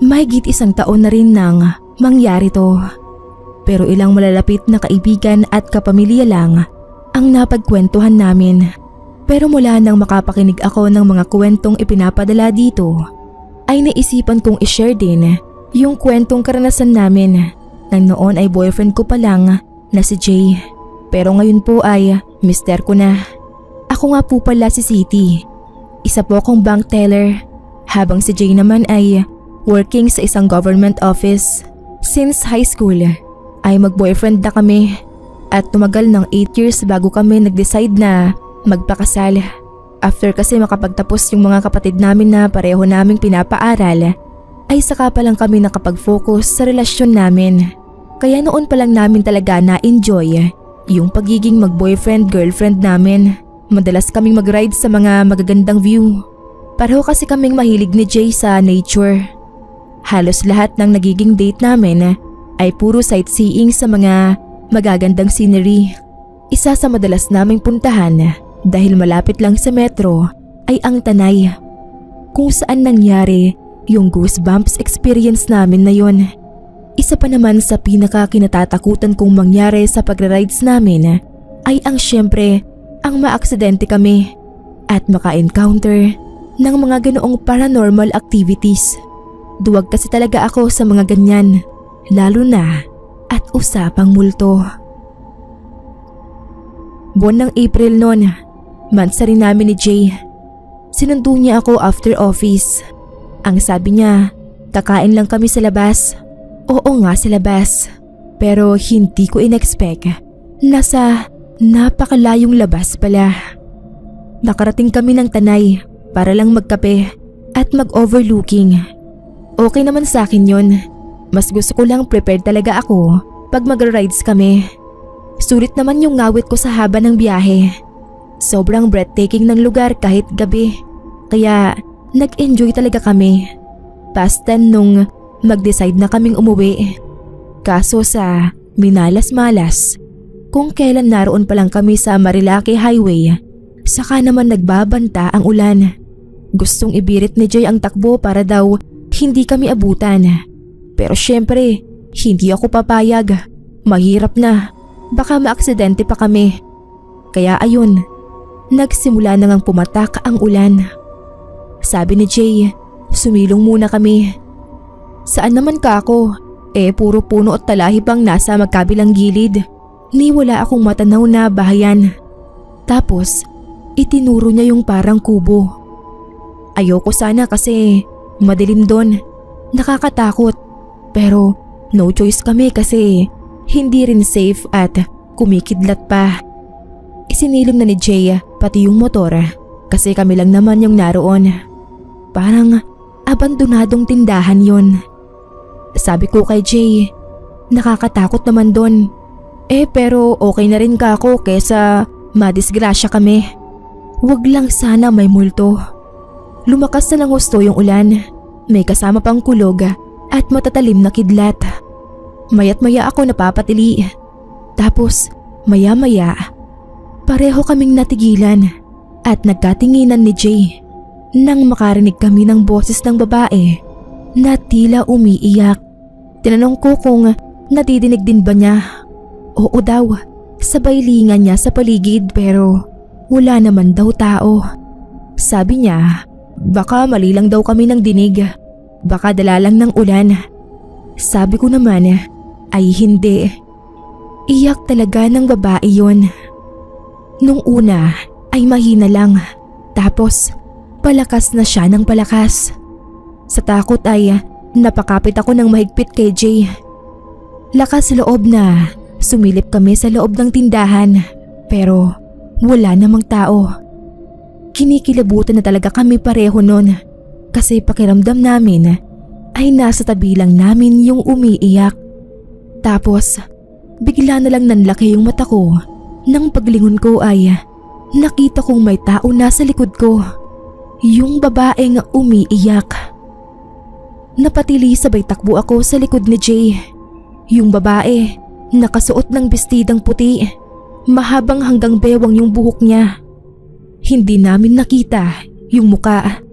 Mahigit 1 taon na rin nang mangyari to. Pero ilang malalapit na kaibigan at kapamilya lang ang napagkwentuhan namin. Pero mula nang makapakinig ako ng mga kwentong ipinapadala dito, ay naisipan kong ishare din yung kwentong karanasan namin nang noon ay boyfriend ko pa lang na si Jay. Pero ngayon po ay mister ko na. Ako nga po pala si City. Isa po akong bank teller, habang si Jay naman ay working sa isang government office. Since high school ay mag-boyfriend na kami at tumagal ng 8 years bago kami nag-decide na magpakasal. After kasi makapagtapos yung mga kapatid namin na pareho naming pinapaaral, ay saka pa lang kami nakapag-focus sa relasyon namin. Kaya noon pa lang namin talaga na-enjoy yung pagiging mag-boyfriend-girlfriend namin. Madalas kaming mag-ride sa mga magagandang view. Pareho kasi kaming mahilig ni Jay sa nature. Halos lahat ng nagiging date namin ay puro sightseeing sa mga magagandang scenery. Isa sa madalas naming puntahan dahil malapit lang sa metro ay ang Tanay, kung saan nangyari yung goosebumps experience namin na yon. Isa pa naman sa pinaka-kinatatakutan kong mangyari sa pagra-rides namin ay ang syempre ang maaksidente kami at maka-encounter ng mga ganoong paranormal activities. Duwag kasi talaga ako sa mga ganyan, lalo na at usapang multo. Buwan ng April noon, mansa rin namin ni Jay. Sinundo niya ako after office. Ang sabi niya, kakain lang kami sa labas. Oo nga, sa labas. Pero hindi ko in-expect. Nasa napakalayong labas pala. Nakarating kami ng Tanay para lang magkape at mag-overlooking. Okay naman sa akin yun. Mas gusto ko lang prepared talaga ako pag mag-rides kami. Sulit naman yung ngawit ko sa haba ng biyahe. Sobrang breathtaking ng lugar kahit gabi. Kaya nag-enjoy talaga kami. Past 10 nung mag-decide na kaming umuwi. Kaso sa minalas-malas, kung kailan naroon pa lang kami sa Marilake Highway, saka naman nagbabanta ang ulan. Gustong ibirit ni Jay ang takbo para daw hindi kami abutan. Pero syempre, hindi ako papayag. Mahirap na. Baka maaksidente pa kami. Kaya ayun, nagsimula na ngang pumatak ang ulan. Sabi ni Jay, sumilong muna kami. Saan naman ka ako? Puro puno at talahi pang nasa magkabilang gilid. Ni wala akong matanaw na bahayan. Tapos, itinuro niya yung parang kubo. Ayoko sana kasi madilim doon. Nakakatakot. Pero no choice kami kasi hindi rin safe at kumikidlat pa. Isinilim na ni Jay pati yung motor kasi kami lang naman yung naroon. Parang abandonadong tindahan yon. Sabi ko kay Jay, nakakatakot naman doon. Pero okay na rin ka ako kesa madisgrasya kami. Wag lang sana may multo. Lumakas na ng husto yung ulan. May kasama pang kulog at matatalim na kidlat. Maya't maya ako napapatili. Tapos maya maya, pareho kaming natigilan at nagkatinginan ni Jay nang makarinig kami ng boses ng babae na tila umiiyak. Tinanong ko kung nadidinig din ba niya. Oo daw, sabay lingan niya sa paligid pero wala naman daw tao. Sabi niya, baka mali lang daw kami ng dinig. Baka dala lang ng ulan. Sabi ko naman ay hindi. Iyak talaga ng babae yon. Nung una ay mahina lang. Tapos palakas na siya ng palakas. Sa takot ay napakapit ako ng mahigpit kay Jay. Lakas loob na sumilip kami sa loob ng tindahan. Pero wala namang tao. Kinikilabutan na talaga kami pareho nun kasi pakiramdam namin ay nasa tabi lang namin yung umiiyak. Tapos bigla na lang nanlaki yung mata ko. Nang paglingon ko ay nakita kong may tao nasa likod ko. Yung babaeng umiiyak. Napatili sabay takbo ako sa likod ni Jay. Yung babae nakasuot ng bestidang puti. Mahabang hanggang bewang yung buhok niya. Hindi namin nakita yung muka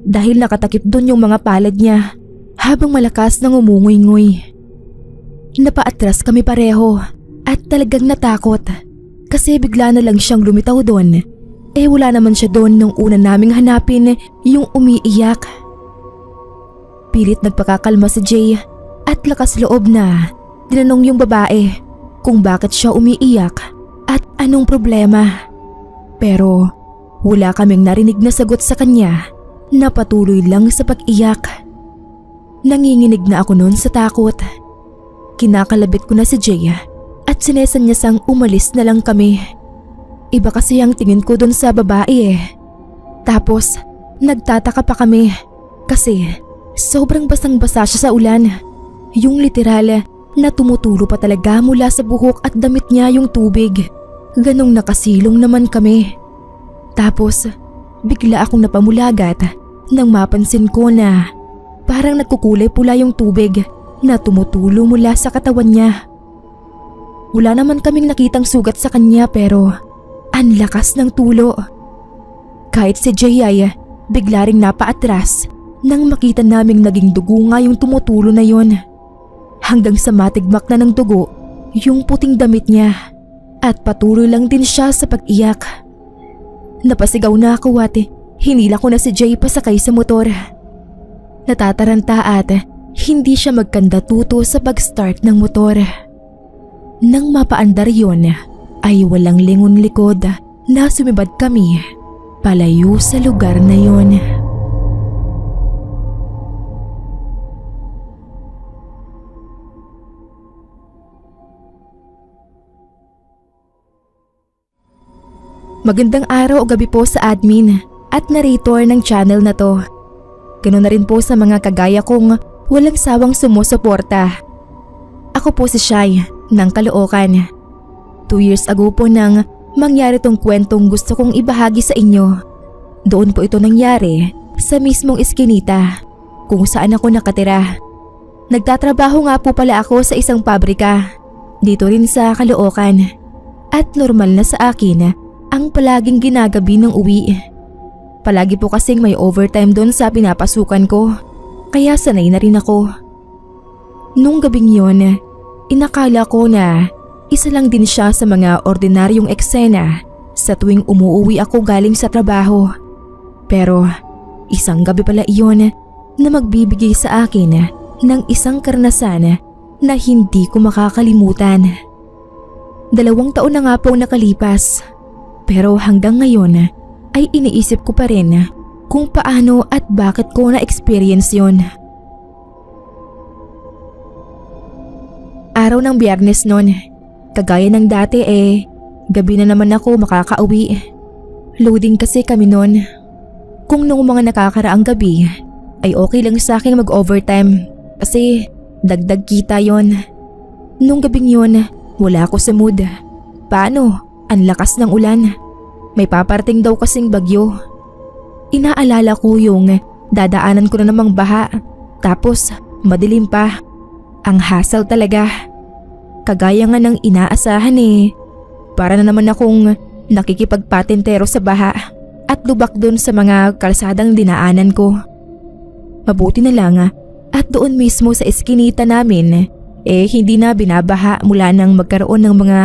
dahil nakatakip doon yung mga palad niya. habang malakas nang umungoy-ngoy. Napaatras kami pareho at talagang natakot kasi bigla na lang siyang lumitaw doon. Wala naman siya doon nung una naming hanapin yung umiiyak. Pilit nagpakakalma si Jay at lakas loob na tinanong yung babae kung bakit siya umiiyak at anong problema. Pero wala kaming narinig na sagot sa kanya na patuloy lang sa pag-iyak. Nanginginig na ako noon sa takot. Kinakalabit ko na si Jay at sinesanyasang umalis na lang kami. Iba kasi ang tingin ko doon sa babae Tapos nagtataka pa kami kasi sobrang basang-basa siya sa ulan. Yung literal na tumutulo pa talaga mula sa buhok at damit niya yung tubig. Ganong nakasilong naman kami. Tapos bigla akong napamulagat nang mapansin ko na parang nagkukulay pula yung tubig na tumutulo mula sa katawan niya. Wala naman kaming nakitang sugat sa kanya pero ang lakas ng tulo. Kahit si Jay ay bigla ring napaatras nang makita naming naging dugo nga yung tumutulo na yon. Hanggang sa matigmak na ng dugo yung puting damit niya at patuloy lang din siya sa pag-iyak. Napasigaw na ako at hinila ko na si Jay pasakay sa motor. Natataranta at hindi siya magkandatuto sa pag-start ng motor. Nang mapaandar yon ay walang lingon likod na sumibad kami palayo sa lugar na yon. Magandang araw o gabi po sa admin at narrator ng channel na to. Ganoon na rin po sa mga kagaya kong walang sawang sumusuporta. Ako po si Shai ng Caloocan. 2 years ago po nang mangyari tong kwentong gusto kong ibahagi sa inyo. Doon po ito nangyari sa mismong Eskinita kung saan ako nakatira. Nagtatrabaho nga po pala ako sa isang pabrika dito rin sa Caloocan at normal na sa akin ang palaging ginagabi ng uwi. Palagi po kasing may overtime doon sa pinapasukan ko kaya sanay na rin ako. Nung gabing yon, inakala ko na isa lang din siya sa mga ordinaryong eksena sa tuwing umuuwi ako galing sa trabaho. Pero isang gabi pala iyon na magbibigay sa akin ng isang karanasan na hindi ko makakalimutan. 2 taon na nga pong nakalipas pero hanggang ngayon ay iniisip ko pa rin kung paano at bakit ko na-experience yon. Araw ng Biyernes noon. Kagaya ng dati gabi na naman ako makakauwi. Loading kasi kami noon. Kung nung mga nakakaraang gabi ay okay lang sa akin mag-overtime kasi dagdag kita yon. Nung gabing yon wala ako sa mood. Paano? Ang lakas ng ulan. May paparating daw kasing bagyo. Inaalala ko yung dadaanan ko na namang baha tapos madilim pa. Ang hassle talaga. Kagaya nga ng inaasahan para na naman akong nakikipagpatintero sa baha at lubak dun sa mga kalsadang dinaanan ko. Mabuti na lang at doon mismo sa eskinita namin hindi na binabaha mula nang magkaroon ng mga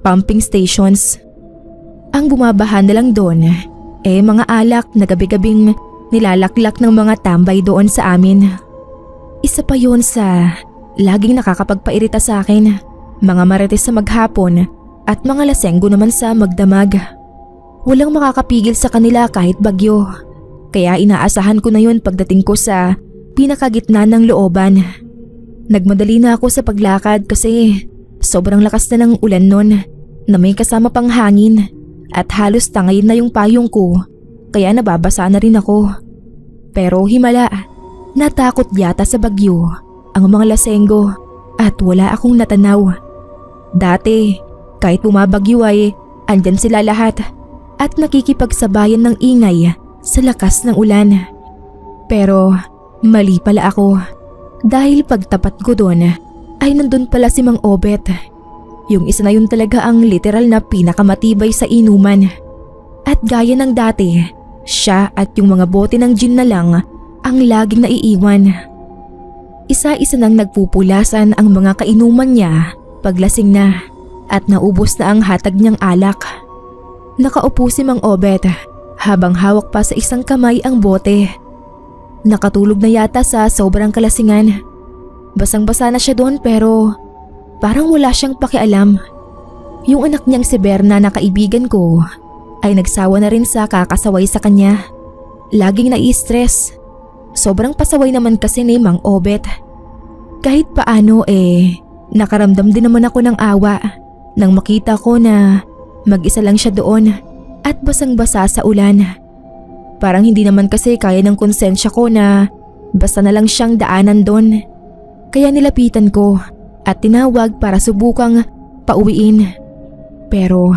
pumping stations. Ang bumabaha na lang doon mga alak na gabi-gabing nilalaklak ng mga tambay doon sa amin. Isa pa yon sa laging nakakapagpairita sa akin. Mga marites sa maghapon at mga lasenggo naman sa magdamag. Walang makakapigil sa kanila kahit bagyo. Kaya inaasahan ko na yun pagdating ko sa pinakagitna ng looban. Nagmadali na ako sa paglakad kasi sobrang lakas na ng ulan nun na may kasama pang hangin at halos tangayin na yung payong ko kaya nababasa na rin ako. Pero himala, natakot yata sa bagyo ang mga lasenggo at wala akong natanaw. Dati, kahit bumabagyo ay andyan sila lahat at nakikipagsabayan ng ingay sa lakas ng ulan. Pero mali pala ako dahil pagtapat ko doon ay nandun pala si Mang Obet. Yung isa na yun talaga ang literal na pinakamatibay sa inuman. At gaya ng dati, siya at yung mga bote ng gin na lang ang laging naiiwan. Isa-isa nang nagpupulasan ang mga kainuman niya paglasing na at naubos na ang hatag niyang alak. Nakaupo si Mang Obet habang hawak pa sa isang kamay ang bote. Nakatulog na yata sa sobrang kalasingan. Basang-basa na siya doon pero parang wala siyang pakialam. Yung anak niyang si Berna na kaibigan ko ay nagsawa na rin sa kakasaway sa kanya. Laging nai-stress. Sobrang pasaway naman kasi ni Mang Obet. Kahit paano nakaramdam din naman ako ng awa nang makita ko na mag-isa lang siya doon at basang-basa sa ulan. Parang hindi naman kasi kaya ng konsensya ko na basta na lang siyang daanan doon. Kaya nilapitan ko at tinawag para subukang pauwiin. Pero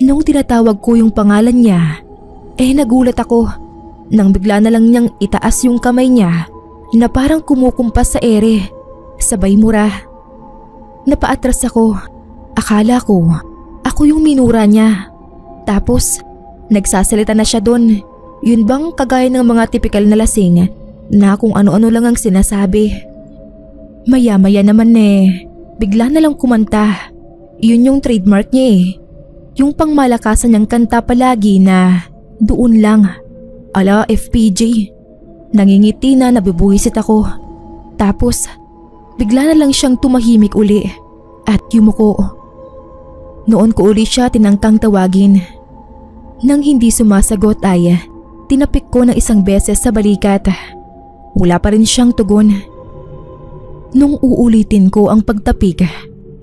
nung tinatawag ko yung pangalan niya, nagulat ako nang bigla na lang niyang itaas yung kamay niya na parang kumukumpas sa ere, sabay mura. Napaatras ako. Akala ko, ako yung minura niya. Tapos, nagsasalita na siya doon. Yun bang kagaya ng mga tipikal na lasing na kung ano-ano lang ang sinasabi. Maya-maya naman bigla na lang kumanta. Yun yung trademark niya Yung pangmalakasan niyang kanta palagi na doon lang. Ala FPJ. Nangingiti na nabibuhisit ako. Tapos, bigla na lang siyang tumahimik uli at yumuko. Noon ko uli siya tinangkang tawagin. Nang hindi sumasagot ay tinapik ko ng isang beses sa balikat. Wala pa rin siyang tugon. Nung uulitin ko ang pagtapik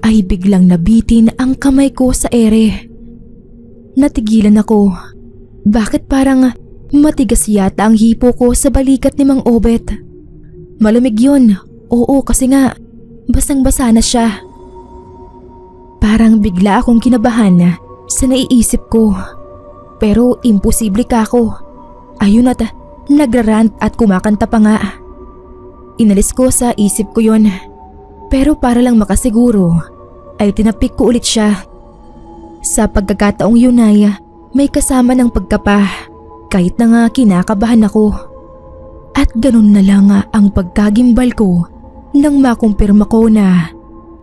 ay biglang nabitin ang kamay ko sa ere. Natigilan ako. Bakit parang matigas yata ang hipo ko sa balikat ni Mang Obet? Malamig yun. Oo kasi nga basang-basa na siya. Parang bigla akong kinabahan sa naiisip ko. Pero imposible ka ako. Ayun at nagrarant at kumakanta pa nga. Inalis ko sa isip ko yon. Pero para lang makasiguro ay tinapik ko ulit siya. Sa pagkakataong yun ay may kasama ng pagkapa kahit na nga kinakabahan ako. At ganun na lang ang pagkagimbal ko nang makumpirma ko na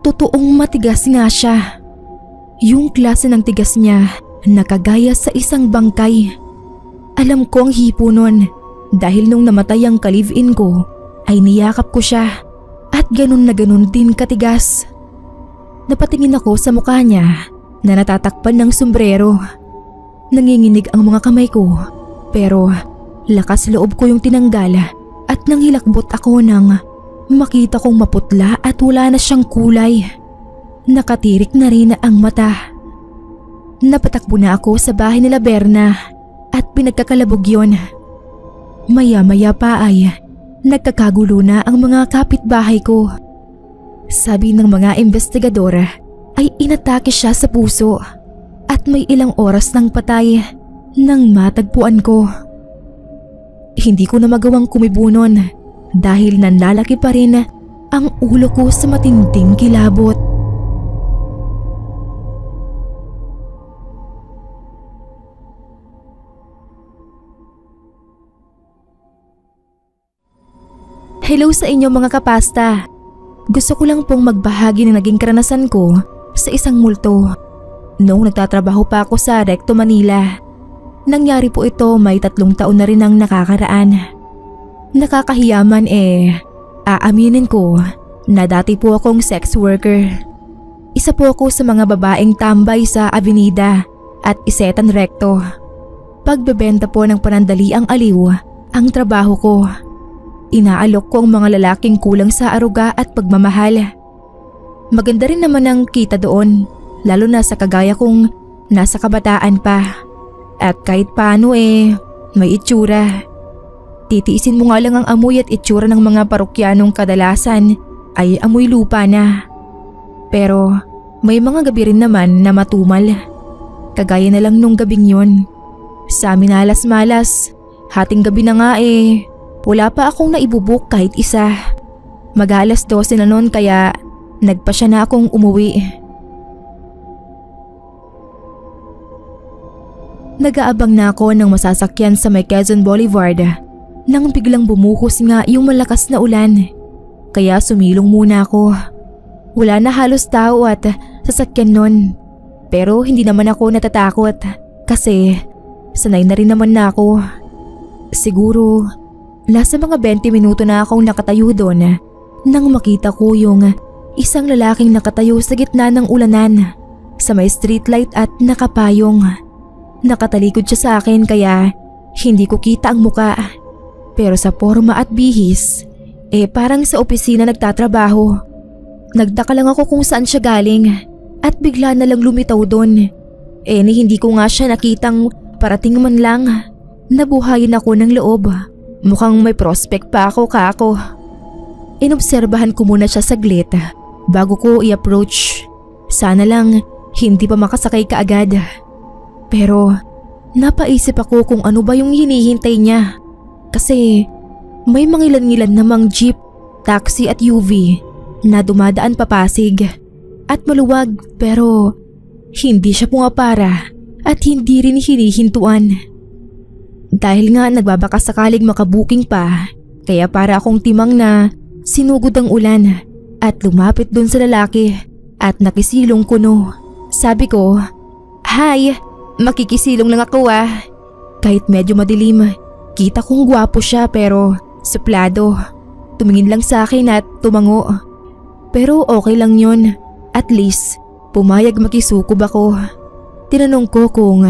totoong matigas nga siya. Yung klase ng tigas niya nakagaya sa isang bangkay. Alam ko ang hipo nun dahil nung namatay ang ka-live-in ko ay niyakap ko siya at ganun na ganun din katigas. Napatingin ako sa mukha niya na natatakpan ng sombrero. Nanginginig ang mga kamay ko pero lakas loob ko yung tinanggal at nang hilakbot ako nang makita kong maputla at wala na siyang kulay. Nakatirik na rin ang mata. Napatakbo na ako sa bahay nila Berna at pinagkakalabog yun. Maya-maya pa ay nagkakagulo na ang mga kapitbahay ko. Sabi ng mga investigador ay inatake siya sa puso at may ilang oras ng patay nang matagpuan ko. Hindi ko na magawang kumibunon dahil nanlalaki pa rin ang ulo ko sa matinding kilabot. Hello sa inyo mga kapasta. Gusto ko lang pong magbahagi ng naging karanasan ko sa isang multo. Noong nagtatrabaho pa ako sa Recto Manila. Nangyari po ito may 3 taon na rin ang nakakaraan. Nakakahiyaman aaminin ko na dati po akong sex worker. Isa po ako sa mga babaeng tambay sa Avenida at Isetan Recto. Pagbebenta po ng panandaliang aliw ang trabaho ko. Inaalok ko ang mga lalaking kulang sa aruga at pagmamahal. Maganda rin naman ang kita doon, lalo na sa kagaya kong nasa kabataan pa. At kahit paano may itsura. Titiisin mo nga lang ang amoy at itsura ng mga parokyanong kadalasan ay amoy lupa na. Pero may mga gabi rin naman na matumal. Kagaya na lang nung gabing yun. Sa minalas-malas, hating gabi na nga wala pa akong naibubuk kahit isa. Mag-alas 12 na noon kaya nagpasya na akong umuwi. Nag-aabang na ako ng masasakyan sa may Quezon Boulevard nang biglang bumuhos nga yung malakas na ulan. kaya sumilong muna ako. Wala na halos tao at sasakyan nun. Pero hindi naman ako natatakot kasi sanay na rin naman na ako. Siguro nasa mga 20 minuto na akong nakatayo doon nang makita ko yung isang lalaking nakatayo sa gitna ng ulanan sa may streetlight at nakapayong. Nakatalikod siya sa akin kaya hindi ko kita ang muka. Pero sa porma at bihis, parang sa opisina nagtatrabaho. Nagtaka lang ako kung saan siya galing at bigla na lang lumitaw doon. Ni hindi ko nga siya nakitang parating man lang. Nabuhayin ako ng loob. Mukhang may prospect pa ako kako. Inobserbahan ko muna siya saglit bago ko i-approach. Sana lang hindi pa makasakay kaagad. Pero napaisip ako kung ano ba yung hinihintay niya. Kasi may mangilan-ngilan namang jeep, taxi at UV na dumadaan pa Pasig. At maluwag pero hindi siya pumapara at hindi rin hinihintuan. Dahil nga nagbabakasakaling makabuking pa, kaya para akong timang na sinugod ang ulan at lumapit dun sa lalaki at nakisilong kuno. Sabi ko, "Hi, makikisilong lang ako ah." Kahit medyo madilim, kita kong gwapo siya pero suplado. Tumingin lang sa akin at tumango. Pero okay lang yun, at least pumayag makisukob ako. Tinanong ko kung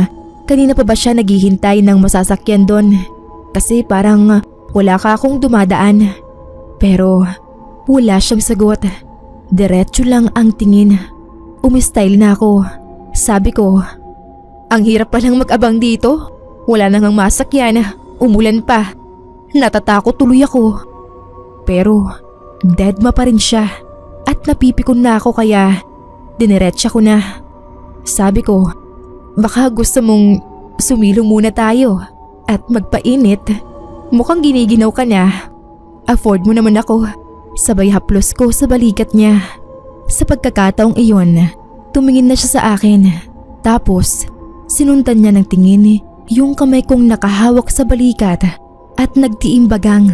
kanina pa ba siya naghihintay ng masasakyan doon kasi parang wala ka akong dumadaan. Pero wala siyang sagot. Diretso lang ang tingin. Umistyle na ako. Sabi ko, "Ang hirap palang mag-abang dito. Wala nang masakyan. Umulan pa. Natatakot tuloy ako." Pero deadma pa rin siya at napipikon na ako kaya diniretsa ko na. Sabi ko, "Baka gusto mong sumilong muna tayo at magpainit. Mukhang giniginaw ka na. Afford mo naman ako." Sabay haplos ko sa balikat niya. Sa pagkakataong iyon, tumingin na siya sa akin. Tapos sinundan niya ng tingin yung kamay kong nakahawak sa balikat at nagtiimbagang.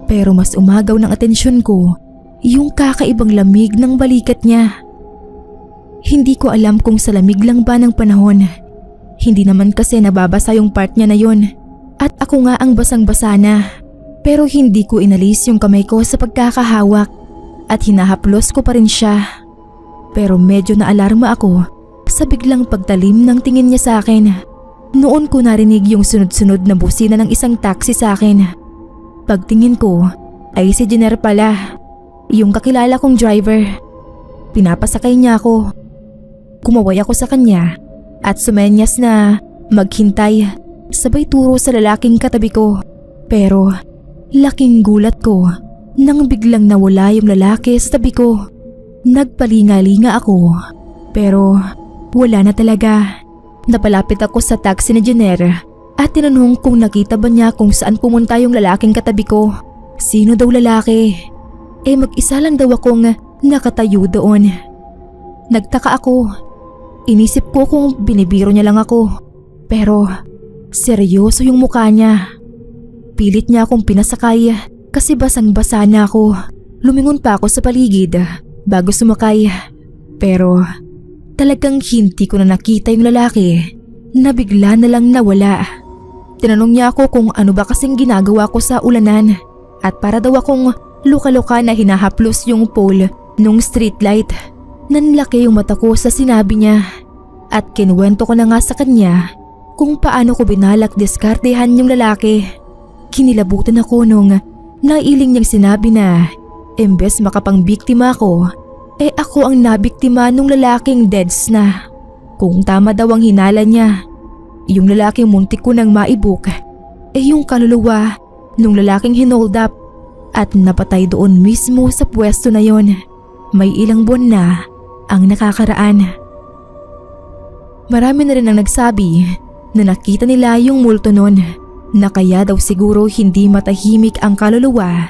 Pero mas umagaw ng atensyon ko yung kakaibang lamig ng balikat niya. Hindi ko alam kung sa lamig lang ba ng panahon. Hindi naman kasi nababasa yung part niya na yun at ako nga ang basang-basa na. Pero hindi ko inalis yung kamay ko sa pagkakahawak at hinahaplos ko pa rin siya. Pero medyo naalarma ako sa biglang pagtalim ng tingin niya sa akin. Noon ko narinig yung sunod-sunod na busina ng isang taxi sa akin. Pagtingin ko ay si Jenner pala, yung kakilala kong driver. Pinapasakay niya ako. Kumaway ako sa kanya at sumenyas na maghintay, sabay turo sa lalaking katabi ko. Pero laking gulat ko nang biglang nawala yung lalaki sa tabi ko. Nagpalinga-linga ako pero wala na talaga. Napalapit ako sa taxi ni Jenner at tinanong kung nakita ba niya kung saan pumunta yung lalaking katabi ko. Sino daw lalaki? Mag-isa lang daw akong nakatayo doon. Nagtaka ako. Inisip ko kung binibiro niya lang ako. Pero seryoso yung mukha niya. Pilit niya akong pinasakay kasi basang-basa na ako. Lumingon pa ako sa paligid bago sumakay. Pero talagang hindi ko na nakita yung lalaki na bigla na lang nawala. Tinanong niya ako kung ano ba kasing ginagawa ko sa ulanan at para daw akong luka-luka na hinahaplos yung pole nung streetlight. Nanlaki yung mata ko sa sinabi niya at kinuwento ko na nga sa kanya kung paano ko binalak diskartehan yung lalaki. Kinilabutan ako nung nailing niyang sinabi na imbes makapangbiktima ako, ako ang nabiktima nung lalaking deads na. Kung tama daw ang hinala niya, yung lalaking muntik ko nang maibuk, yung kaluluwa nung lalaking hinold up at napatay doon mismo sa pwesto na yon. May ilang buwan na ang nakakaraan. Marami na rin ang nagsabi na nakita nila yung multo nun, na kaya daw siguro hindi matahimik ang kaluluwa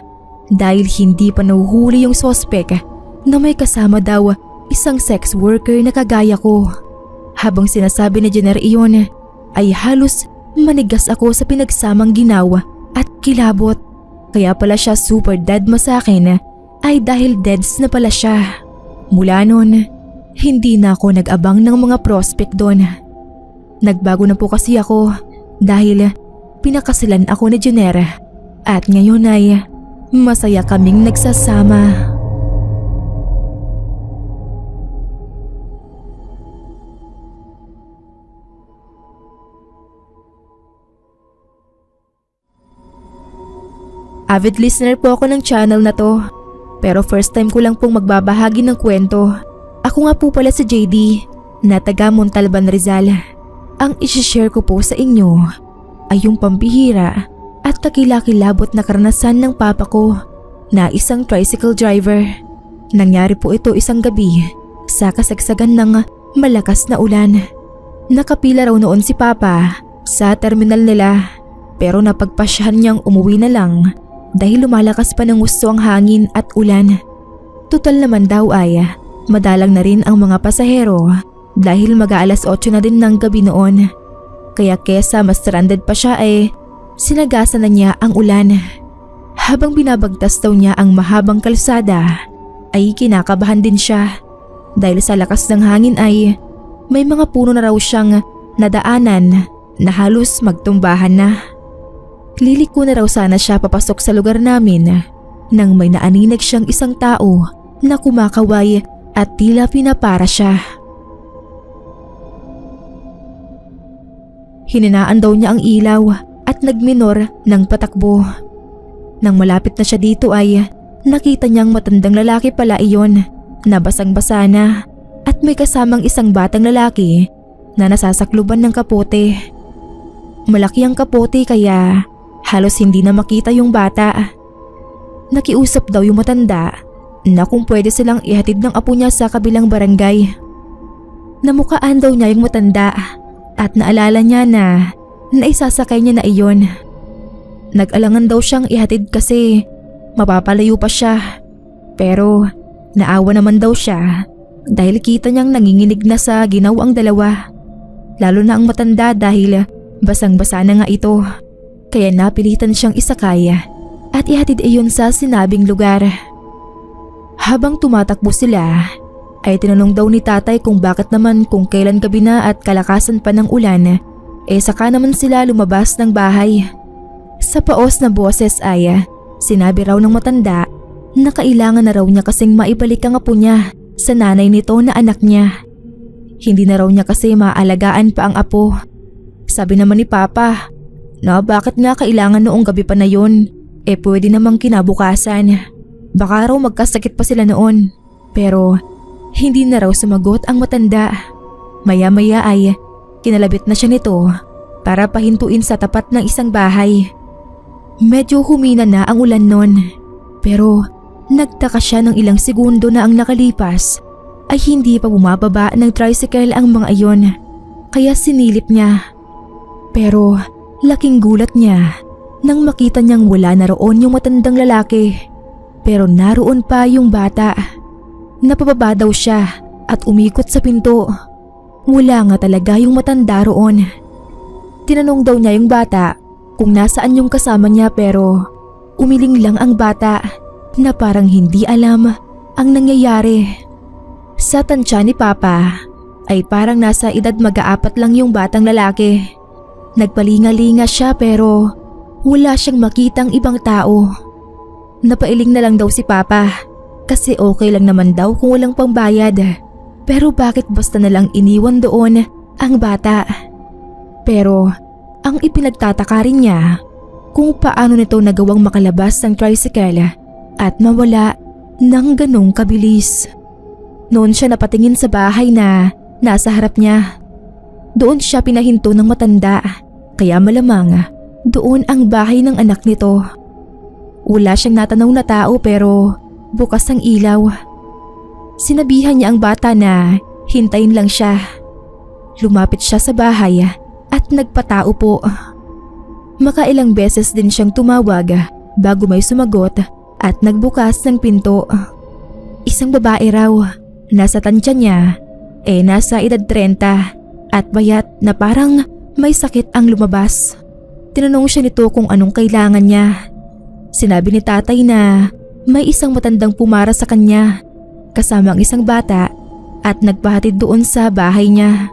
dahil hindi pa nahuhuli yung sospek na may kasama daw isang sex worker na kagaya ko. Habang sinasabi ni Jenner iyon ay halos manigas ako sa pinagsamang ginawa at kilabot. Kaya pala siya super deadma sa akin ay dahil deads na pala siya. Mula noon, hindi na ako nag-abang ng mga prospect doon. Nagbago na po kasi ako dahil pinakasalan ako ni Jenner at ngayon ay masaya kaming nagsasama. Avid listener po ako ng channel na to, pero first time ko lang pong magbabahagi ng kwento. Ako nga po pala si JD na taga Montalban, Rizal. Ang isishare ko po sa inyo ay yung pambihira at kakilakilabot na karanasan ng papa ko na isang tricycle driver. Nangyari po ito isang gabi sa kasagsagan ng malakas na ulan. Nakapila raw noon si papa sa terminal nila pero napagpasyahan niyang umuwi na lang dahil lumalakas pa ng gusto ang hangin at ulan. Tutal naman daw ay madalang na rin ang mga pasahero dahil mag-aalas 8 na din ng gabi noon. Kaya kesa mas stranded pa siya ay sinagasan na niya ang ulan. Habang binabagtas daw niya ang mahabang kalsada ay kinakabahan din siya dahil sa lakas ng hangin ay may mga puno na raw siyang nadaanan na halos magtumbahan na. Liliko na raw sana siya papasok sa lugar namin nang may naaninag siyang isang tao na kumakaway at tila pinapara siya. Hininaan daw niya ang ilaw at nagminor ng patakbo. Nang malapit na siya dito ay nakita niyang matandang lalaki pala iyon na basang-basa na at may kasamang isang batang lalaki na nasasakluban ng kapote. Malaki ang kapote kaya halos hindi na makita yung bata. Nakiusap daw yung matanda na kung pwede silang ihatid ng apo niya sa kabilang barangay. Namukaan daw niya yung matanda at naalala niya na naisasakay niya na iyon. Nag-alangan daw siyang ihatid kasi mapapalayo pa siya. Pero naawa naman daw siya dahil kita niyang nanginginig na sa ginawang dalawa. Lalo na ang matanda dahil basang-basa na nga ito. Kaya napilitan siyang isakay at ihatid iyon sa sinabing lugar. Habang tumatakbo sila, ay tinanong daw ni tatay kung bakit naman kung kailan gabi na at kalakasan pa ng ulan, saka naman sila lumabas ng bahay. Sa paos na boses ay sinabi raw ng matanda na kailangan na raw niya kasing maibalik ang apo niya sa nanay nito na anak niya. Hindi na raw niya kasi maaalagaan pa ang apo. Sabi naman ni Papa na bakit nga kailangan noong gabi pa na yun, pwede namang kinabukasan. Baka raw magkasakit pa sila noon. Pero hindi na raw sumagot ang matanda. Maya-maya ay kinalabit na siya nito para pahintuin sa tapat ng isang bahay. Medyo humina na ang ulan noon, pero nagtaka siya ng ilang segundo na ang nakalipas ay hindi pa bumababa ng tricycle ang mga iyon. Kaya sinilip niya. Pero laking gulat niya nang makita niyang wala na roon yung matandang lalaki, pero naroon pa yung bata. Napababa daw siya at umikot sa pinto. Wala nga talaga yung matanda roon. Tinanong daw niya yung bata kung nasaan yung kasama niya pero umiling lang ang bata na parang hindi alam ang nangyayari. Sa tansya ni Papa ay parang nasa edad mag-aapat lang yung batang lalaki. Nagpalinga-linga siya pero wala siyang makitang ibang tao. Napailing na lang daw si Papa kasi okay lang naman daw kung walang pambayad. Pero bakit basta na lang iniwan doon ang bata? Pero ang ipinagtataka rin niya kung paano nito nagawang makalabas ng tricycle at mawala ng ganong kabilis. Noon siya napatingin sa bahay na nasa harap niya. Doon siya pinahinto ng matanda. Kaya malamang doon ang bahay ng anak nito. Wala siyang natanaw na tao pero bukas ang ilaw. Sinabihan niya ang bata na hintayin lang siya. Lumapit siya sa bahay at nagpatao po. Makailang beses din siyang tumawag bago may sumagot at nagbukas ng pinto. Isang babae raw. Nasa tansya niya nasa edad 30 at bayat na parang may sakit ang lumabas. Tinanong siya nito kung anong kailangan niya. Sinabi ni tatay na may isang matandang pumara sa kanya kasama ang isang bata at nagpahatid doon sa bahay niya.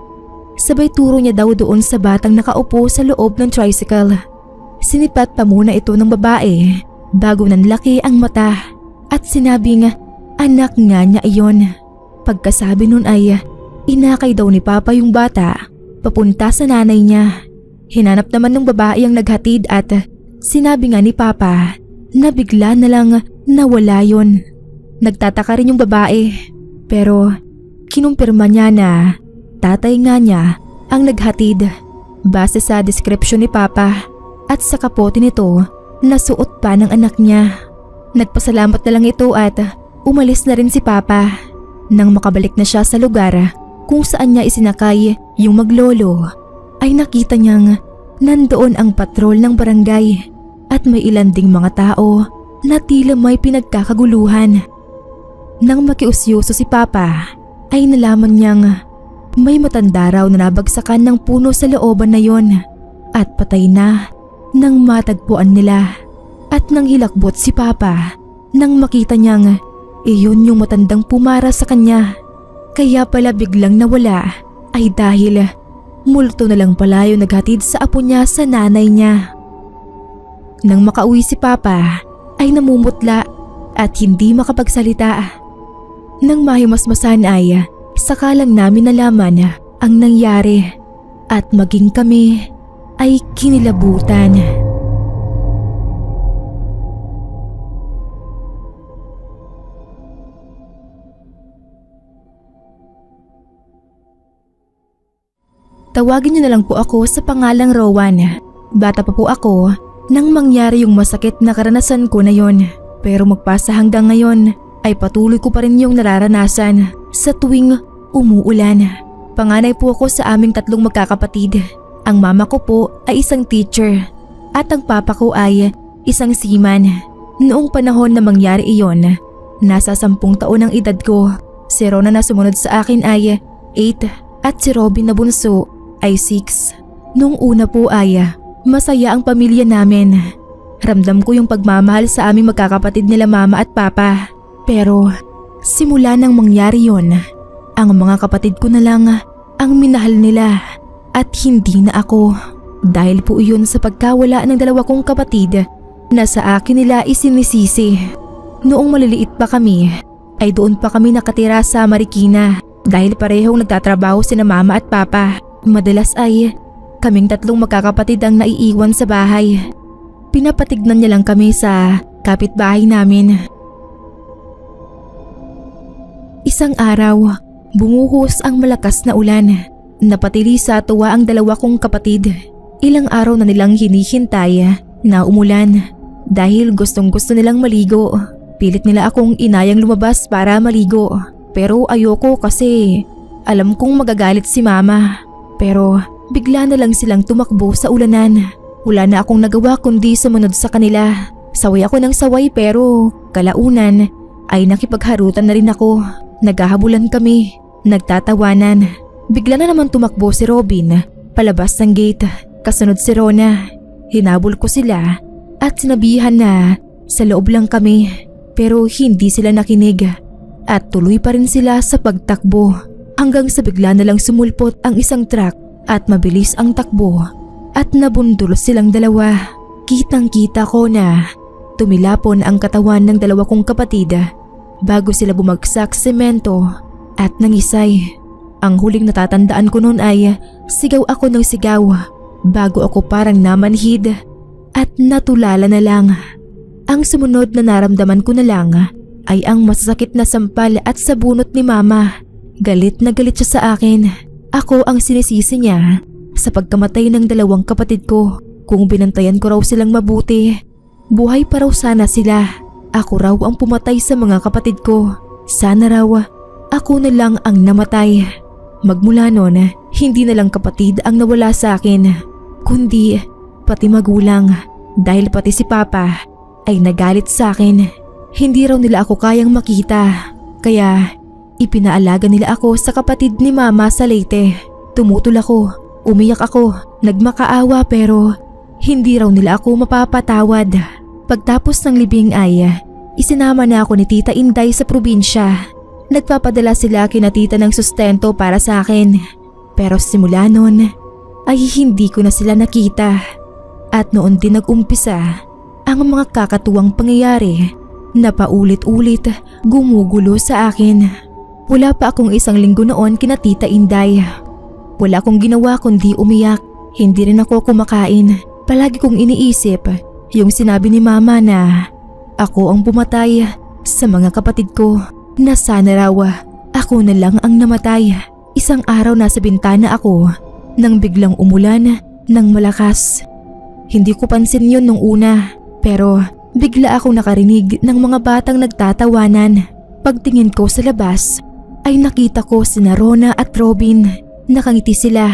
Sabay turo niya daw doon sa batang nakaupo sa loob ng tricycle. Sinipat pa muna ito ng babae bago nanlaki ang mata at sinabing anak nga niya iyon. Pagkasabi nun ay inakay daw ni Papa yung bata papunta sa nanay niya. Hinanap naman ng babae ang naghatid at sinabi nga ni Papa na bigla na lang nawala yon. Nagtataka rin yung babae pero kinumpirma niya na tatay nga niya ang naghatid base sa description ni Papa at sa kapote nito na suot pa ng anak niya. Nagpasalamat na lang ito at umalis na rin si Papa. Nang makabalik na siya sa lugar kung saan niya isinakay yung maglolo ay nakita niyang nandoon ang patrol ng barangay at may ilan ding mga tao na tila may pinagkakaguluhan. Nang makiusyoso si Papa ay nalaman niyang may matanda raw na nabagsakan ng puno sa looban na yon at patay na nang matagpuan nila. At nang hilakbot si Papa nang makita niyang iyon yung matandang pumara sa kanya. Kaya pala biglang nawala ay dahil multo na lang pala yung naghatid sa apo niya sa nanay niya. Nang makauwi si Papa ay namumutla at hindi makapagsalita. Nang mahimasmasan ay saka lang namin nalaman ang nangyari at maging kami ay kinilabutan. Tawagin niyo na lang po ako sa pangalang Rowan. Bata pa po ako nang mangyari yung masakit na karanasan ko na yon. Pero magpasa hanggang ngayon ay patuloy ko pa rin yung nararanasan sa tuwing umuulan. Panganay po ako sa aming 3 magkakapatid. Ang mama ko po ay isang teacher at ang papa ko ay isang seaman. Noong panahon na mangyari iyon, nasa 10 taon ang edad ko. Si Rona na sumunod sa akin ay 8 at si Robin na bunso ay 6. Nung una po ay masaya ang pamilya namin. Ramdam ko yung pagmamahal sa aming magkakapatid nila mama at papa. Pero simula nang mangyari yon, ang mga kapatid ko na lang ang minahal nila at hindi na ako. Dahil po iyon sa pagkawala ng 2 kong kapatid na sa akin nila isinisisi. Noong maliliit pa kami ay doon pa kami nakatira sa Marikina dahil parehong nagtatrabaho sina mama at papa. Madalas ay kaming 3 magkakapatid ang naiiwan sa bahay. Pinapatignan niya lang kami sa kapitbahay namin. Isang araw, bumuhos ang malakas na ulan. Napatili sa tuwa ang 2 kong kapatid. Ilang araw na nilang hinihintay na umulan dahil gustong-gusto nilang maligo. Pilit nila akong inayang lumabas para maligo. Pero ayoko kasi alam kong magagalit si mama. Pero bigla na lang silang tumakbo sa ulanan. Wala na akong nagawa kundi sumunod sa kanila. Saway ako ng saway pero kalaunan ay nakipagharutan na rin ako. Naghahabulan kami, nagtatawanan. Bigla na naman tumakbo si Robin palabas ng gate. Kasunod si Rona. Hinabol ko sila at sinabihan na sa loob lang kami. Pero hindi sila nakinig at tuloy pa rin sila sa pagtakbo. Hanggang sa bigla na lang sumulpot ang isang truck at mabilis ang takbo at nabundol silang 2. Kitang-kita ko na tumilapon ang katawan ng 2 kong kapatid bago sila bumagsak sa semento at nangisay. Ang huling natatandaan ko noon ay sigaw ako ng sigaw bago ako parang namanhid at natulala na lang. Ang sumunod na naramdaman ko na lang ay ang masasakit na sampal at sabunot ni mama. Galit na galit siya sa akin. Ako ang sinisisi niya sa pagkamatay ng 2 kapatid ko. Kung binantayan ko raw silang mabuti, buhay pa raw sana sila. Ako raw ang pumatay sa mga kapatid ko. Sana raw ako na lang ang namatay. Magmula noon, hindi na lang kapatid ang nawala sa akin, kundi pati magulang. Dahil pati si Papa ay nagalit sa akin. Hindi raw nila ako kayang makita. Kaya ipinaalaga nila ako sa kapatid ni Mama sa Leyte. Tumutol ako, umiyak ako, nagmakaawa pero hindi raw nila ako mapapatawad. Pagtapos ng libing ay isinama na ako ni Tita Inday sa probinsya. Nagpapadala sila kina tita ng sustento para sa akin. Pero simula noon ay hindi ko na sila nakita. At noon din nag-umpisa ang mga kakatuwang pangyayari na paulit-ulit gumugulo sa akin. Wala pa akong 1 linggo noon kina Tita Inday. Wala akong ginawa kundi umiyak. Hindi rin ako kumakain. Palagi kong iniisip yung sinabi ni Mama na ako ang pumatay sa mga kapatid ko, na sana raw ako na lang ang namatay. Isang araw nasa bintana ako nang biglang umulan ng malakas. Hindi ko pansin yun nung una, pero bigla akong nakarinig ng mga batang nagtatawanan. Pagtingin ko sa labas ay nakita ko sina Rona at Robin. Nakangiti sila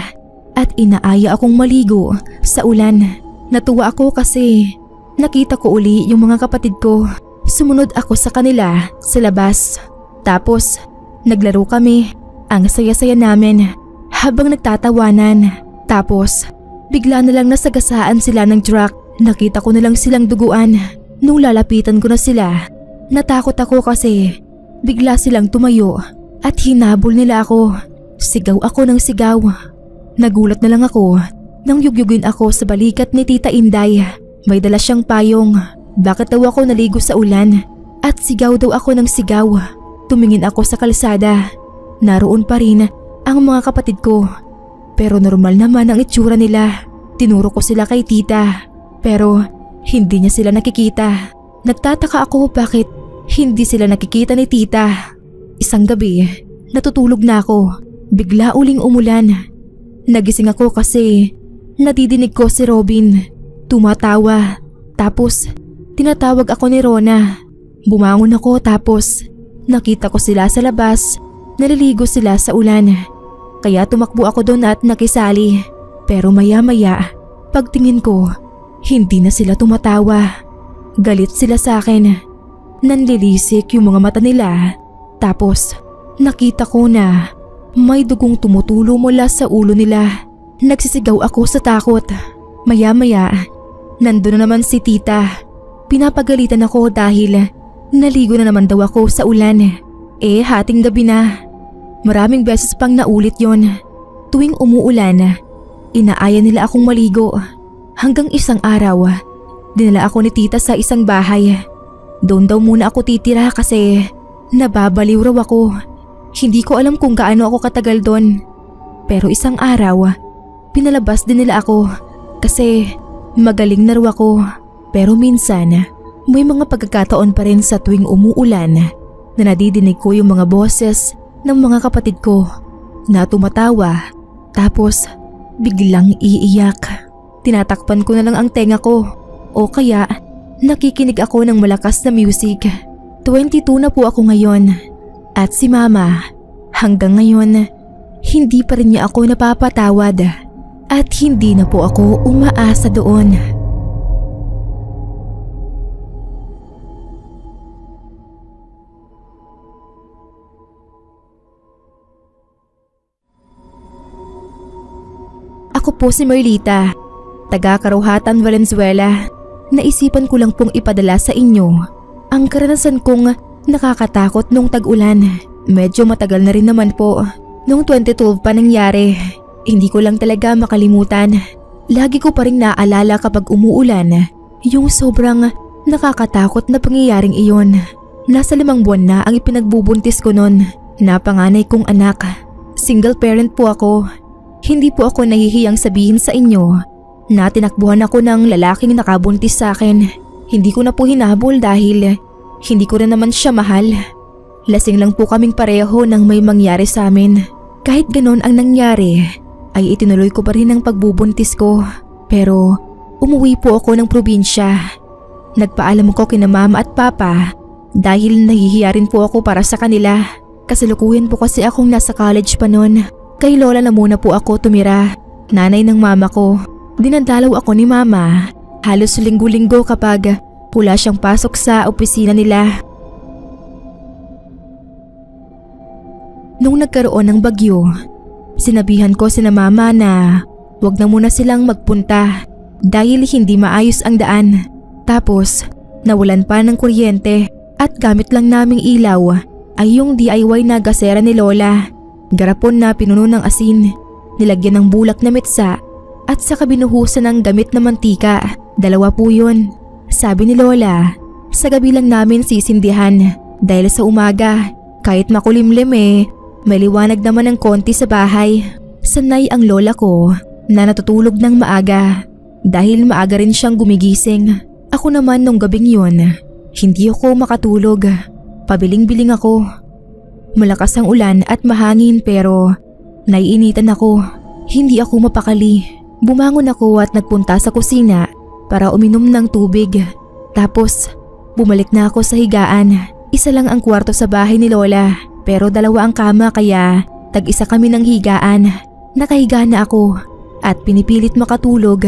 at inaaya akong maligo sa ulan. Natuwa ako kasi nakita ko uli yung mga kapatid ko. Sumunod ako sa kanila sa labas. Tapos naglaro kami. Ang saya-saya namin habang nagtatawanan. Tapos bigla na lang nasagasaan sila ng truck. Nakita ko na lang silang duguan. Nung lalapitan ko na sila, natakot ako kasi bigla silang tumayo at hinabol nila ako. Sigaw ako ng sigaw. Nagulat na lang ako nang yugyugin ako sa balikat ni Tita Inday. May dala siyang payong. Bakit daw ako naligo sa ulan? At sigaw daw ako ng sigaw. Tumingin ako sa kalsada. Naroon pa rin ang mga kapatid ko. Pero normal naman ang itsura nila. Tinuro ko sila kay tita. Pero hindi niya sila nakikita. Nagtataka ako bakit hindi sila nakikita ni tita. Isang gabi, natutulog na ako. Bigla uling umulan. Nagising ako kasi nadidinig ko si Robin. Tumatawa. Tapos tinatawag ako ni Rona. Bumangon ako tapos nakita ko sila sa labas. Naliligo sila sa ulan. Kaya tumakbo ako doon at nakisali. Pero maya-maya, pagtingin ko, hindi na sila tumatawa. Galit sila sa akin. Nanlilisik yung mga mata nila. Tapos nakita ko na may dugong tumutulo mula sa ulo nila. Nagsisigaw ako sa takot. Maya-maya, nandun na naman si tita. Pinapagalitan ako dahil naligo na naman daw ako sa ulan. Hating gabi na. Maraming beses pang naulit yon. Tuwing umuulan, inaaya nila akong maligo. Hanggang isang araw, dinala ako ni tita sa isang bahay. Doon daw muna ako titira kasi nababaliw raw ako. Hindi ko alam kung gaano ako katagal doon. Pero isang araw, pinalabas din nila ako kasi magaling na raw ako. Pero minsan, may mga pagkakataon pa rin sa tuwing umuulan na nadidinig ko yung mga boses ng mga kapatid ko na tumatawa tapos biglang iiyak. Tinatakpan ko na lang ang tenga ko o kaya nakikinig ako ng malakas na music. 22 na po ako ngayon at si Mama hanggang ngayon hindi pa rin niya ako napapatawad at hindi na po ako umaasa doon. Ako po si Merlita, taga Karuhatan, Valenzuela. Naisipan ko lang pong ipadala sa inyo ang karanasan kong nakakatakot nung tag-ulan. Medyo matagal na rin naman po. Noong 2012 pa nangyari. Hindi ko lang talaga makalimutan. Lagi ko pa rin naaalala kapag umuulan yung sobrang nakakatakot na pangyayaring iyon. Nasa 5 buwan na ang ipinagbubuntis ko noon na panganay kong anak. Single parent po ako. Hindi po ako nahihiyang sabihin sa inyo na tinakbuhan ako ng lalaking nakabuntis sa akin. Hindi ko na po hinabol dahil hindi ko rin naman siya mahal. Lasing lang po kaming pareho nang may mangyari sa amin. Kahit ganon ang nangyari, ay itinuloy ko pa rin ang pagbubuntis ko. Pero umuwi po ako ng probinsya. Nagpaalam ko kina Mama at Papa dahil nahihiya rin po ako para sa kanila. Kasalukuyan po kasi akong nasa college pa noon. Kay Lola na muna po ako tumira, nanay ng mama ko. Dinadalaw ako ni Mama halos linggo-linggo kapag wala siyang pasok sa opisina nila. Nung nagkaroon ng bagyo, sinabihan ko sina Mama na wag na muna silang magpunta dahil hindi maayos ang daan. Tapos nawalan pa ng kuryente at gamit lang naming ilaw ay yung DIY na gasera ni Lola. Garapon na pinuno ng asin, nilagyan ng bulak na metsa at saka binuhusan ng gamit na mantika. 2 po yun. Sabi ni Lola, sa gabi lang namin sisindihan dahil sa umaga kahit makulimlim may liwanag naman ng konti sa bahay. Sanay ang lola ko na natutulog ng maaga dahil maaga rin siyang gumigising. Ako naman nung gabing yun, hindi ako makatulog. Pabiling-biling ako. Malakas ang ulan at mahangin pero naiinitan ako. Hindi ako mapakali. Bumangon ako at nagpunta sa kusina para uminom ng tubig. Tapos bumalik na ako sa higaan. Isa lang ang kwarto sa bahay ni Lola pero 2 ang kama kaya tag-isa kami ng higaan. Nakahiga na ako at pinipilit makatulog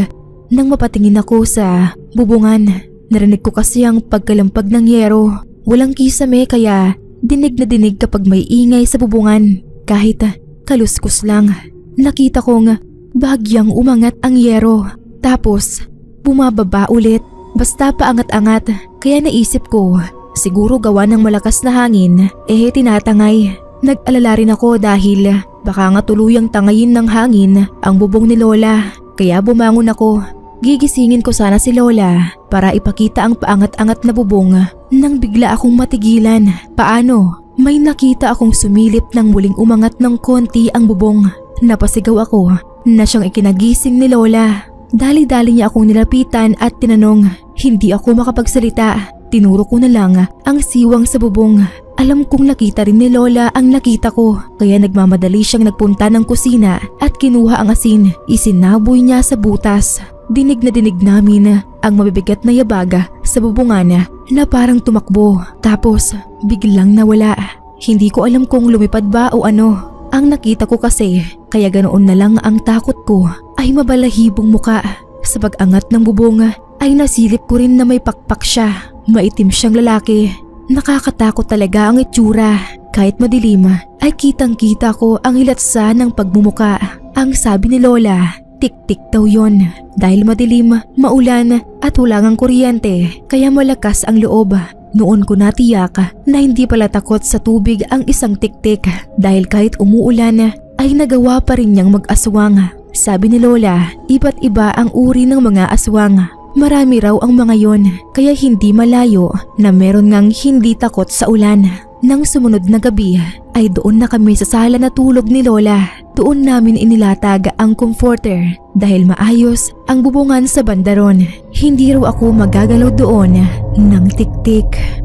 nang mapatingin ako sa bubungan. Narinig ko kasi ang pagkalampag ng yero. Walang kisame kaya dinig na dinig kapag may ingay sa bubungan. Kahit kaluskos lang. Nakita kong bahagyang umangat ang yero. Tapos bumababa ulit. Basta paangat-angat kaya naisip ko siguro gawa ng malakas na hangin tinatangay. Nag-alala rin ako dahil baka nga tuluyang tangayin ng hangin ang bubong ni Lola. Kaya bumangon ako. Gigisingin ko sana si Lola para ipakita ang paangat-angat na bubong nang bigla akong matigilan. Paano? May nakita akong sumilip nang muling umangat ng konti ang bubong. Napasigaw ako na siyang ikinagising ni Lola. Dali-dali niya akong nilapitan at tinanong. Hindi ako makapagsalita. Tinuro ko na lang ang siwang sa bubong. Alam kong nakita rin ni Lola ang nakita ko kaya nagmamadali siyang nagpunta ng kusina at kinuha ang asin. Isinaboy niya sa butas. Dinig na dinig namin ang mabibigat na yabaga sa bubungan na parang tumakbo tapos biglang nawala. Hindi ko alam kung lumipad ba o ano. Ang nakita ko kasi kaya ganoon na lang ang takot ko ay mabalahibong muka. Sa pag-angat ng bubong ay nasilip ko rin na may pakpak siya. Maitim siyang lalaki. Nakakatakot talaga ang itsura. Kahit madilim ay kitang-kita ko ang hilatsa ng pagmumuka. Ang sabi ni Lola, tik-tik daw yon. Dahil madilim, maulan at wala ngang kuryente kaya malakas ang loob. Noon ko natiyak na hindi pala takot sa tubig ang isang tik-tik dahil kahit umuulan ay nagawa pa rin niyang mag-aswang. Sabi ni Lola, iba't iba ang uri ng mga aswang. Marami raw ang mga yon kaya hindi malayo na meron ngang hindi takot sa ulan. Nang sumunod na gabi ay doon na kami sa sala na tulog ni Lola. Doon namin inilatag ang comforter dahil maayos ang bubungan sa bandaron. Hindi raw ako magagalaw doon ng tik-tik.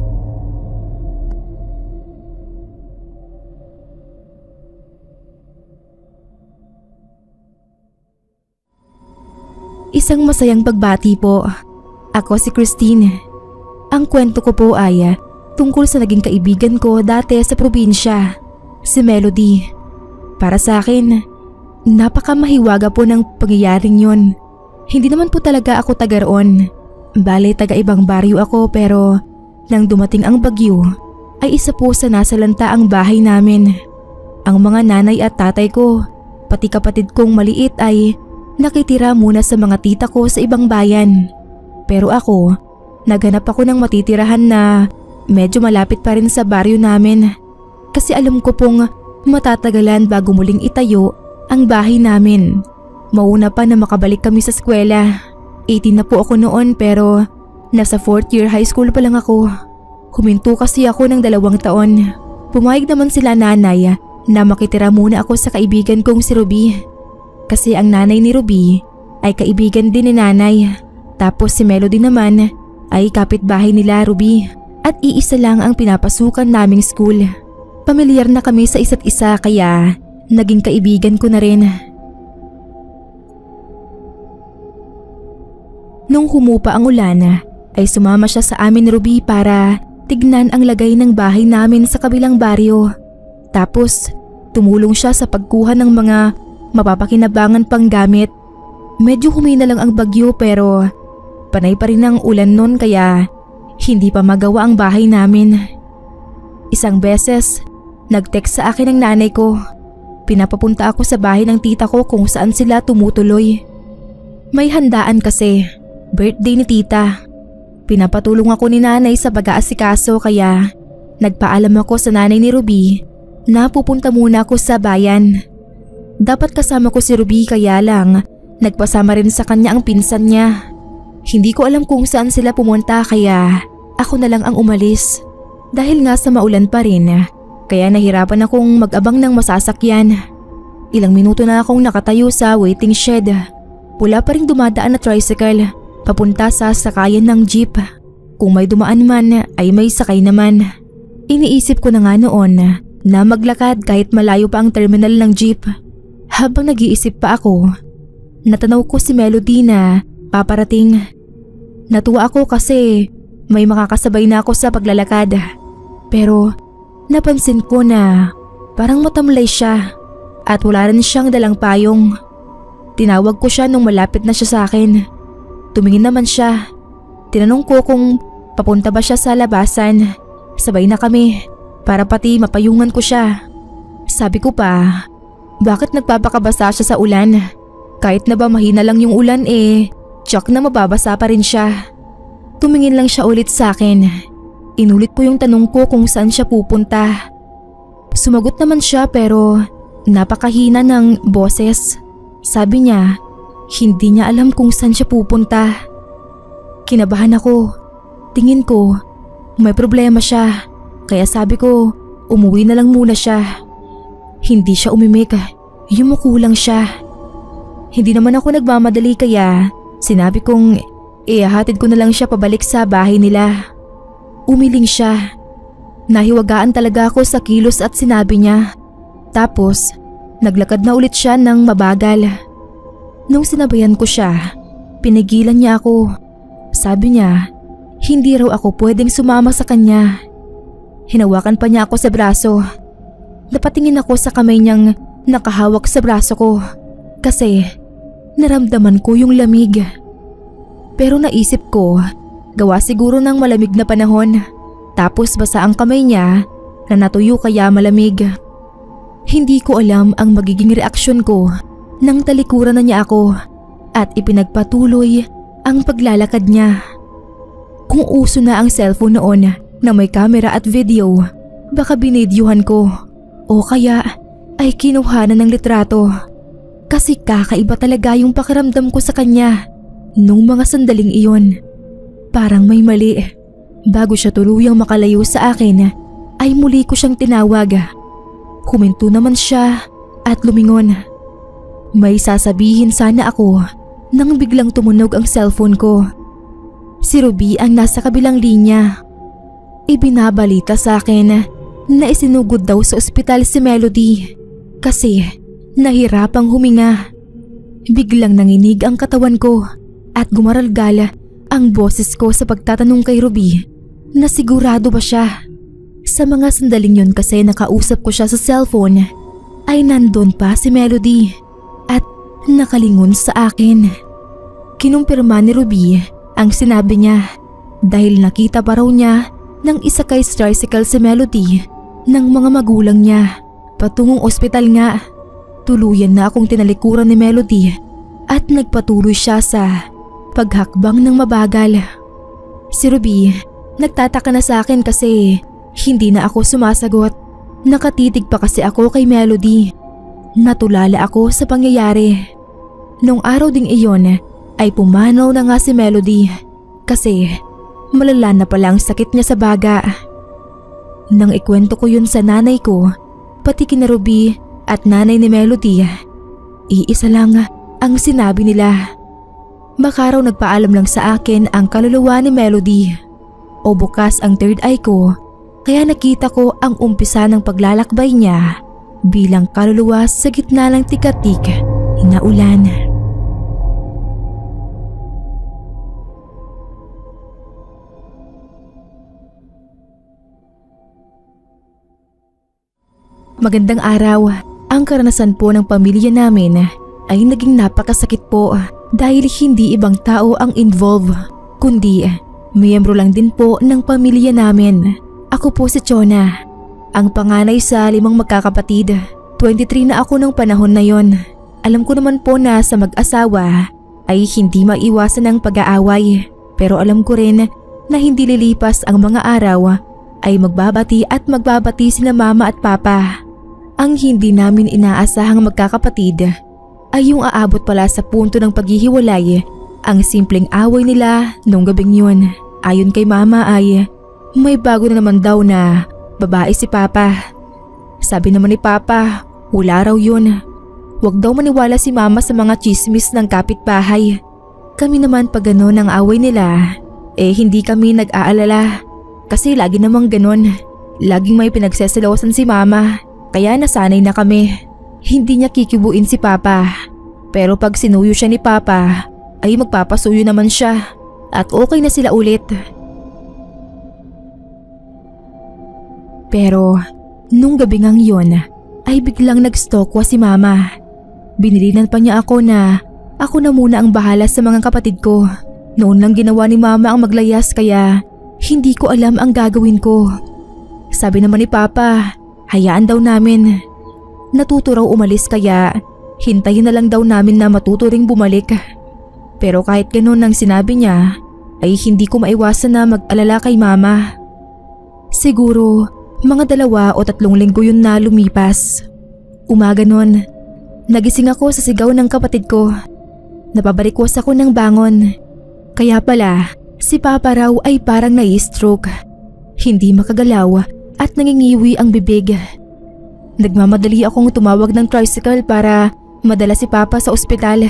Isang masayang pagbati po. Ako si Christine. Ang kwento ko po ay tungkol sa naging kaibigan ko dati sa probinsya, si Melody. Para sa akin, napakamahiwaga po ng pangyayaring yun. Hindi naman po talaga ako taga roon. Bale, taga ibang baryo ako pero nang dumating ang bagyo, ay isa po sa nasalanta ang bahay namin. Ang mga nanay at tatay ko, pati kapatid kong maliit ay nakitira muna sa mga tita ko sa ibang bayan. Pero ako, naghanap ako ng matitirahan na medyo malapit pa rin sa baryo namin. Kasi alam ko pong matatagalan bago muling itayo ang bahay namin. Mauna pa na makabalik kami sa eskwela. 18 na po ako noon pero nasa 4th year high school pa lang ako. Huminto kasi ako ng 2 taon. Pumayag naman sila nanay na makitira muna ako sa kaibigan kong si Ruby. Kasi ang nanay ni Ruby ay kaibigan din ni nanay. Tapos si Melody naman ay kapitbahay nila Ruby. At iisa lang ang pinapasukan naming school. Pamilyar na kami sa isa't isa kaya naging kaibigan ko na rin. Nung humupa ang ulan ay sumama siya sa amin ni Ruby para tignan ang lagay ng bahay namin sa kabilang baryo. Tapos tumulong siya sa pagkuha ng mga mapapakinabangan pang gamit. Medyo humina lang ang bagyo pero panay pa rin ang ulan nun kaya hindi pa magawa ang bahay namin. Isang beses, nag-text sa akin ang nanay ko. Pinapapunta ako sa bahay ng tita ko kung saan sila tumutuloy. May handaan kasi, birthday ni tita. Pinapatulong ako ni nanay sa pag-aasikaso kaya nagpaalam ako sa nanay ni Ruby na pupunta muna ako sa bayan. Dapat kasama ko si Ruby kaya lang nagpasama rin sa kanya ang pinsan niya. Hindi ko alam kung saan sila pumunta kaya ako na lang ang umalis. Dahil nga sa maulan pa rin kaya nahirapan akong mag-abang ng masasakyan. Ilang minuto na akong nakatayo sa waiting shed. Wala pa rin dumadaan na tricycle papunta sa sakayan ng jeep. Kung may dumaan man ay may sakay naman. Iniisip ko na nga noon na maglakad kahit malayo pa ang terminal ng jeep. Habang nag-iisip pa ako, natanaw ko si Melody na paparating. Natuwa ako kasi may makakasabay na ako sa paglalakad. Pero napansin ko na parang matamlay siya at wala rin siyang dalang payong. Tinawag ko siya nung malapit na siya sa akin. Tumingin naman siya. Tinanong ko kung papunta ba siya sa labasan. Sabay na kami para pati mapayungan ko siya. Sabi ko pa, bakit nagpapakabasa siya sa ulan? Kahit na ba mahina lang yung ulan tsak na mababasa pa rin siya. Tumingin lang siya ulit sa akin. Inulit ko yung tanong ko kung saan siya pupunta. Sumagot naman siya pero napakahina ng boses. Sabi niya, hindi niya alam kung saan siya pupunta. Kinabahan ako. Tingin ko, may problema siya. Kaya sabi ko, umuwi na lang muna siya. Hindi siya umimik. Yumuko lang siya. Hindi naman ako nagmamadali kaya sinabi kong ihahatid ko na lang siya pabalik sa bahay nila. Umiling siya. Nahiwagaan talaga ako sa kilos at sinabi niya. Tapos, naglakad na ulit siya ng mabagal. Nung sinabayan ko siya, pinigilan niya ako. Sabi niya, hindi raw ako pwedeng sumama sa kanya. Hinawakan pa niya ako sa braso. Napatingin ako sa kamay niyang nakahawak sa braso ko kasi naramdaman ko yung lamig. Pero naisip ko, gawa siguro ng malamig na panahon. Tapos basa ang kamay niya na natuyo kaya malamig. Hindi ko alam ang magiging reaksyon ko nang talikuran na niya ako at ipinagpatuloy ang paglalakad niya. Kung uso na ang cellphone noon na may camera at video, baka binidyuhan ko o kaya ay kinuha na ng litrato. Kasi kakaiba talaga yung pakiramdam ko sa kanya nung mga sandaling iyon. Parang may mali. Bago siya tuluyang makalayo sa akin, ay muli ko siyang tinawag. Huminto naman siya at lumingon. May sasabihin sana ako nang biglang tumunog ang cellphone ko. Si Ruby ang nasa kabilang linya. Ibinabalita sa akin na isinugod daw sa ospital si Melody kasi nahirapang huminga. Biglang nanginig ang katawan ko at gumaralgal ang boses ko sa pagtatanong kay Ruby na sigurado ba siya. Sa mga sandaling yun kasi nakausap ko siya sa cellphone ay nandun pa si Melody at nakalingon sa akin. Kinumpirma ni Ruby ang sinabi niya dahil nakita pa raw niya nang isakay sa tricycle si Melody ng mga magulang niya patungong ospital nga. Tuluyan na akong tinalikuran ni Melody at nagpatuloy siya sa paghakbang ng mabagal. Si Ruby nagtataka na sa akin kasi hindi na ako sumasagot. Nakatitig pa kasi ako kay Melody. Natulala ako sa pangyayari. Nung araw ding iyon ay pumanaw na nga si Melody kasi malala na pala ang sakit niya sa baga. Nang ikwento ko yun sa nanay ko, pati kina Ruby at nanay ni Melody, iisa lang ang sinabi nila. Baka raw nagpaalam lang sa akin ang kaluluwa ni Melody o bukas ang third eye ko kaya nakita ko ang umpisa ng paglalakbay niya bilang kaluluwa sa gitna ng tikatik na ulan. Magandang araw. Ang karanasan po ng pamilya namin ay naging napakasakit po dahil hindi ibang tao ang involved, kundi miyembro lang din po ng pamilya namin. Ako po si Chona, ang panganay sa 5 magkakapatid. 23 na ako ng panahon na yon. Alam ko naman po na sa mag-asawa ay hindi maiwasan ang pag-aaway. Pero alam ko rin na hindi lilipas ang mga araw ay magbabati at magbabati sina mama at papa. Ang hindi namin inaasahang magkakapatid ay yung aabot pala sa punto ng paghihiwalay ang simpleng away nila nung gabing yun. Ayon kay mama ay may bago na naman daw na babae si papa. Sabi naman ni papa, wala raw yun. Huwag daw maniwala si mama sa mga chismis ng kapitbahay. Kami naman pag gano'n ang away nila, hindi kami nag-aalala. Kasi lagi namang ganon. Laging may pinagseselosan si mama. Kaya nasanay na kami. Hindi niya kikibuin si papa. Pero pag sinuyo siya ni papa, ay magpapasuyo naman siya. At okay na sila ulit. Pero nung gabi ngang yun, ay biglang nag-stalkwa si mama. Binilinan pa niya ako na ako na muna ang bahala sa mga kapatid ko. Noon lang ginawa ni mama ang maglayas kaya hindi ko alam ang gagawin ko. Sabi naman ni papa, hayaan daw namin. Natuto raw umalis kaya hintayin na lang daw namin na matuto ring bumalik. Pero kahit ganun ang sinabi niya, ay hindi ko maiwasan na mag-alala kay mama. Siguro mga 2 o 3 linggo yun na lumipas. Umaga nun, nagising ako sa sigaw ng kapatid ko. Napabarikwas ako ng bangon. Kaya pala, si papa raw ay parang nai-stroke. Hindi makagalaw at nangingiwi ang bibig. Nagmamadali akong tumawag ng tricycle para madala si papa sa ospital.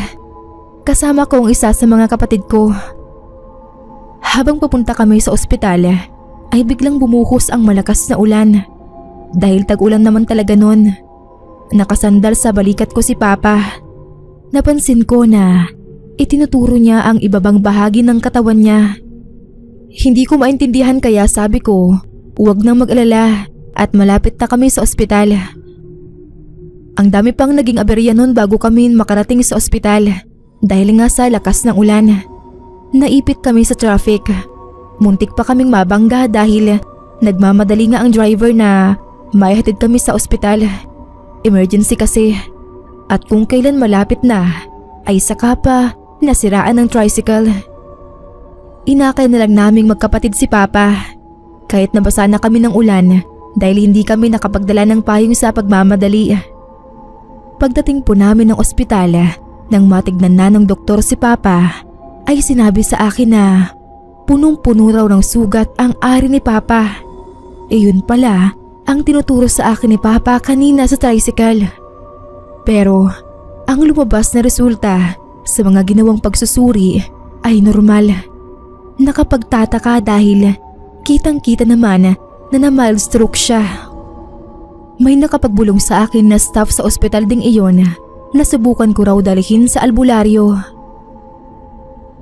Kasama ko ang isa sa mga kapatid ko. Habang papunta kami sa ospital, ay biglang bumuhos ang malakas na ulan. Dahil tag-ulan naman talaga nun. Nakasandal sa balikat ko si papa. Napansin ko na itinuturo niya ang ibabang bahagi ng katawan niya. Hindi ko maintindihan kaya sabi ko, huwag nang mag-alala at malapit na kami sa ospital. Ang dami pang naging aberya nun bago kami makarating sa ospital dahil nga sa lakas ng ulan. Naipit kami sa traffic. Muntik pa kaming mabangga dahil nagmamadali nga ang driver na maihatid kami sa ospital. Emergency kasi. At kung kailan malapit na, ay saka pa nasiraan ng tricycle. Inakay na lang naming magkapatid si papa. Kahit nabasa na kami ng ulan dahil hindi kami nakapagdala ng payong sa pagmamadali. Pagdating po namin ng ospital, nang matignan na ng doktor si papa, ay sinabi sa akin na punong-puno raw ng sugat ang ari ni papa. Yun pala ang tinuturo sa akin ni papa kanina sa tricycle. Pero ang lumabas na resulta sa mga ginawang pagsusuri ay normal. Nakapagtataka dahil kitang-kita naman na na-mild stroke siya. May nakapagbulong sa akin na staff sa ospital ding iyon na subukan ko raw dalhin sa albularyo.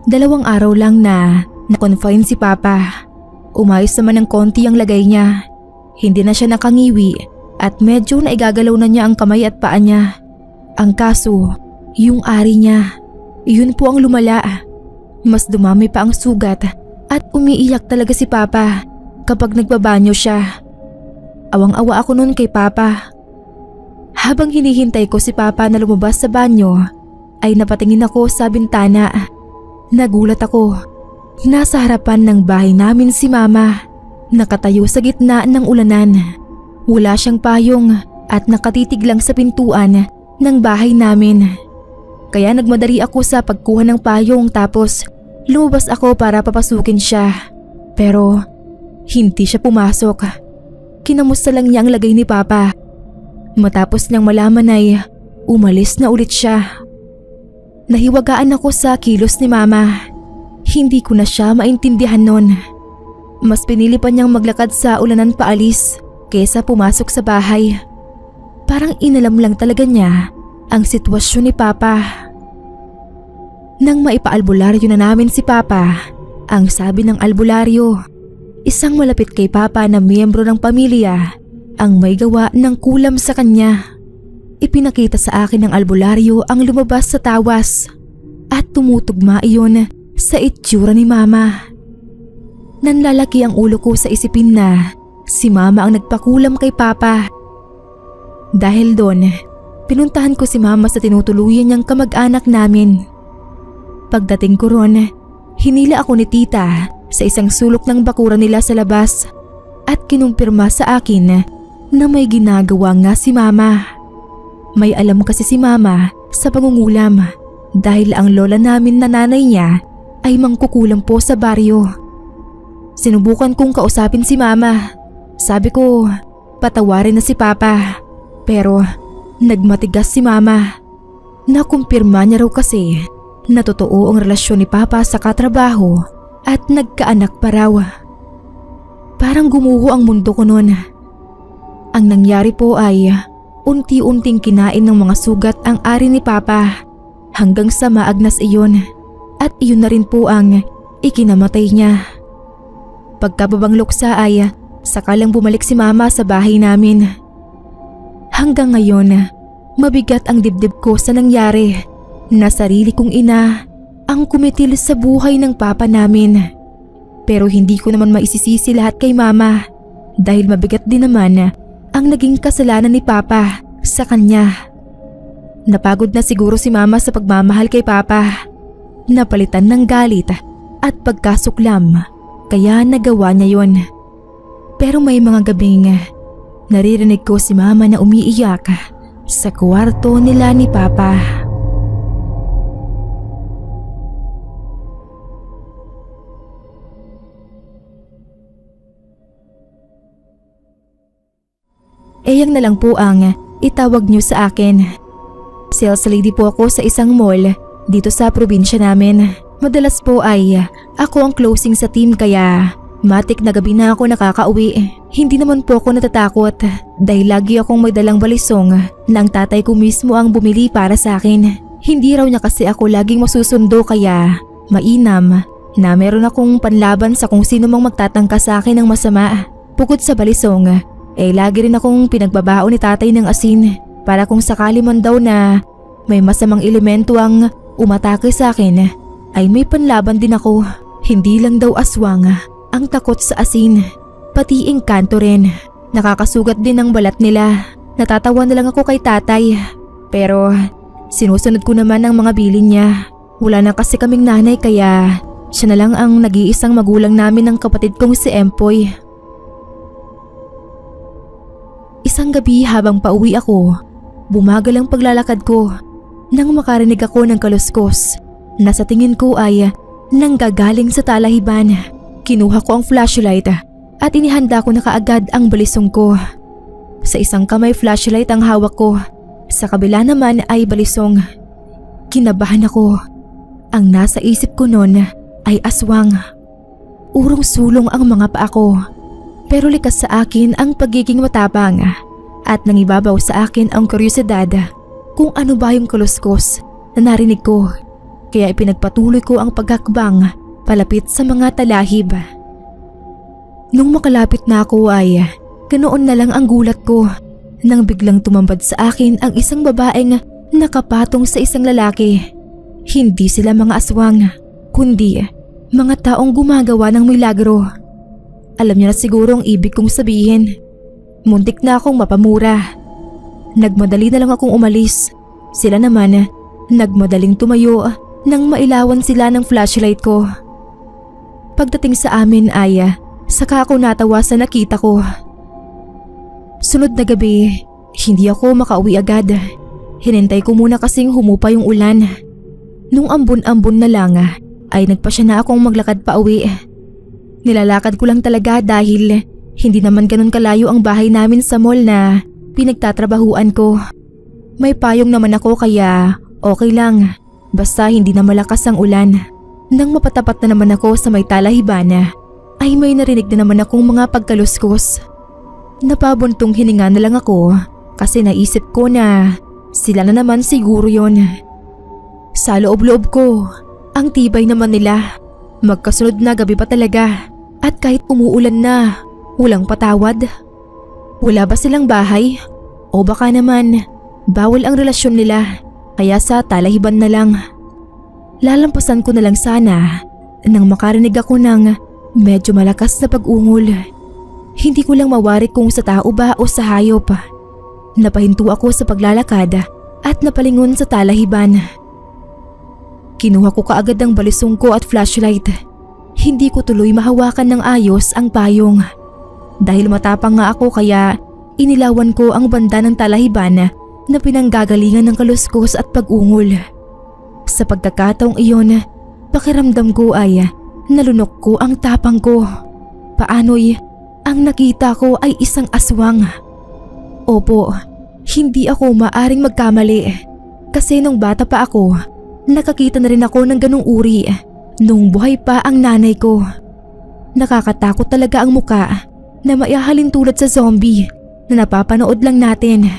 2 araw lang na na-confine si papa. Umayos naman ng konti ang lagay niya. Hindi na siya nakangiwi at medyo naigagalaw na niya ang kamay at paa niya. Ang kaso, yung ari niya, yun po ang lumala. Mas dumami pa ang sugat at umiiyak talaga si papa kapag nagbabanyo siya. Awang-awa ako noon kay papa. Habang hinihintay ko si papa na lumabas sa banyo, ay napatingin ako sa bintana. Nagulat ako. Nasa harapan ng bahay namin si mama, nakatayo sa gitna ng ulanan. Wala siyang payong at nakatitig lang sa pintuan ng bahay namin. Kaya nagmadali ako sa pagkuha ng payong tapos lumabas ako para papasukin siya. Pero hindi siya pumasok. Kinamusta lang niya ang lagay ni papa. Matapos niyang malaman ay umalis na ulit siya. Nahiwagaan ako sa kilos ni mama. Hindi ko na siya maintindihan nun. Mas pinili pa niyang maglakad sa ulanan paalis kaysa pumasok sa bahay. Parang inalam lang talaga niya ang sitwasyon ni papa. Nang maipaalbularyo na namin si papa, ang sabi ng albularyo, isang malapit kay papa na miyembro ng pamilya ang may gawa ng kulam sa kanya. Ipinakita sa akin ng albularyo ang lumabas sa tawas at tumutugma iyon sa itsura ni mama. Nanlalaki ang ulo ko sa isipin na si mama ang nagpakulam kay papa. Dahil doon, pinuntahan ko si mama sa tinutuluyan niyang kamag-anak namin. Pagdating ko ron, hinila ako ni tita sa isang sulok ng bakuran nila sa labas at kinumpirma sa akin na may ginagawa nga si Mama. May alam kasi si Mama sa pangungulam dahil ang lola namin na nanay niya ay mangkukulam po sa baryo. Sinubukan kong kausapin si Mama. Sabi ko, patawarin na si Papa. Pero nagmatigas si Mama. Nakumpirma niya raw kasi na totoo ang relasyon ni Papa sa katrabaho at nagkaanak pa raw. Parang gumuho ang mundo ko noon. Ang nangyari po ay unti-unting kinain ng mga sugat ang ari ni Papa hanggang sa maagnas iyon at iyon na rin po ang ikinamatay niya. Pagkababang luksa ay sakalang bumalik si Mama sa bahay namin. Hanggang ngayon, mabigat ang dibdib ko sa nangyari na sarili kong ina ang kumitil sa buhay ng Papa namin. Pero hindi ko naman maisisisi lahat kay Mama dahil mabigat din naman ang naging kasalanan ni Papa sa kanya. Napagod na siguro si Mama sa pagmamahal kay Papa. Napalitan ng galit at pagkasuklam kaya nagawa niya yon. Pero may mga gabing naririnig ko si Mama na umiiyak sa kwarto nila ni Papa. Eyang na lang po ang itawag niyo sa akin. Sales lady po ako sa isang mall dito sa probinsya namin. Madalas po ay ako ang closing sa team kaya matik na gabi na ako nakakauwi. Hindi naman po ako natatakot dahil lagi akong may dalang balisong na ang tatay ko mismo ang bumili para sa akin. Hindi raw niya kasi ako laging masusundo kaya mainam na meron akong panlaban sa kung sino mang magtatangka sa akin ng masama. Bukod sa balisong, lagi rin akong pinagbabao ni tatay ng asin para kung sakali man daw na may masamang elemento ang umatake sa akin ay may panlaban din ako. Hindi lang daw aswang ang takot sa asin, pati engkanto rin. Nakakasugat din ang balat nila. Natatawa na lang ako kay tatay pero sinusunod ko naman ang mga bilin niya. Wala na kasi kaming nanay kaya siya na lang ang nag-iisang magulang namin ng kapatid kong si Empoy. Isang gabi habang pauwi ako, bumagal ang paglalakad ko nang makarinig ako ng kaluskos na sa tingin ko ay nanggagaling sa talahiban. Kinuha ko ang flashlight at inihanda ko na kaagad ang balisong ko. Sa isang kamay flashlight ang hawak ko, sa kabila naman ay balisong. Kinabahan ako. Ang nasa isip ko noon ay aswang. Urong-sulong ang mga paa ko. Pero likas sa akin ang pagiging matapang at nangibabaw sa akin ang kuryosidad kung ano ba yung kaluskos na narinig ko. Kaya ipinagpatuloy ko ang paghakbang palapit sa mga talahib. Nung makalapit na ako ay ganoon na lang ang gulat ko nang biglang tumambad sa akin ang isang babaeng nakapatong sa isang lalaki. Hindi sila mga aswang, kundi mga taong gumagawa ng milagro. Alam niya na siguro ang ibig kong sabihin. Muntik na akong mapamura. Nagmadali na lang akong umalis. Sila naman, nagmadaling tumayo nang mailawan sila ng flashlight ko. Pagdating sa amin ay saka ako natawa sa nakita ko. Sunod na gabi, hindi ako makauwi agad. Hinintay ko muna kasing humupa yung ulan. Nung ambon-ambon na lang ay nagpasya na akong maglakad pa uwi. Nilalakad ko lang talaga dahil hindi naman ganun kalayo ang bahay namin sa mall na pinagtatrabahuan ko. May payong naman ako kaya okay lang, basta hindi na malakas ang ulan. Nang mapatapat na naman ako sa may talahiban ay may narinig na naman akong mga pagkaluskos. Napabuntong hininga na lang ako kasi naisip ko na sila na naman siguro yon. Sa loob-loob ko, ang tibay naman nila. Magkasunod na gabi pa talaga. At kahit umuulan na, walang patawad. Wala ba silang bahay? O baka naman, bawal ang relasyon nila, kaya sa talahiban na lang. Lalampasan ko na lang sana nang makarinig ako ng medyo malakas na pag-ungol. Hindi ko lang mawari kung sa tao ba o sa hayop. Napahinto ako sa paglalakad at napalingon sa talahiban. Kinuha ko kaagad ang balisong ko at flashlight. hindi ko tuloy mahawakan ng ayos ang payong. Dahil matapang nga ako kaya inilawan ko ang banda ng talahiban na pinanggagalingan ng kaluskos at pag-ungol. Sa pagkakataong iyon, pakiramdam ko ay nalunok ko ang tapang ko. Paano'y ang nakita ko ay isang aswang. Opo, hindi ako maaring magkamali kasi nung bata pa ako, nakakita na rin ako ng ganung uri nung buhay pa ang nanay ko. Nakakatakot talaga ang muka na maihahalin tulad sa zombie na napapanood lang natin.